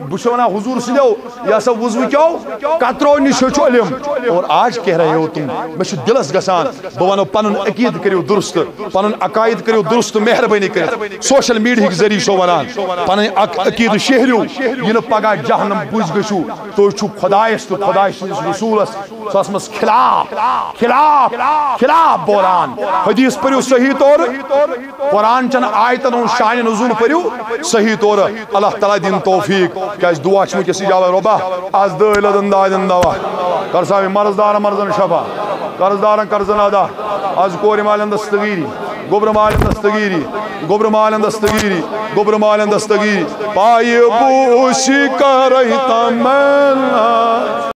بشونا حضور سے دیو یا سا وضو کیوں قطرو نشوچ علم اور آج کہہ رہے ہو تم میں شو دلس گسان بوانو پنن عقید کریو درست پنن عقائد کریو درست مہربانی کرے سوشل میڈیا کے ذریعے شو ونان پنن عقید شہریو یہ پگا جہنم بوز گشو تو چھو خدایست تو خدایست رسولس ساسمس خلاف خلاف خلاف بولان حدیث پریو صحیح طور قرآن چن آیتن ہن شان نزول پریو صحیح طور اللہ تعالیٰ دین توفیق کیاز دعا چھ مکس اجابہ ربا از دل دن دادن دوا کرسامی مرزدار مرزن شفا قرضدارن قرضن ادا از کور مالن دستگیری گوبر مالن دستگیری گوبر مالن دستگیری گوبر مالن دستگیری پای بوش کرتا میں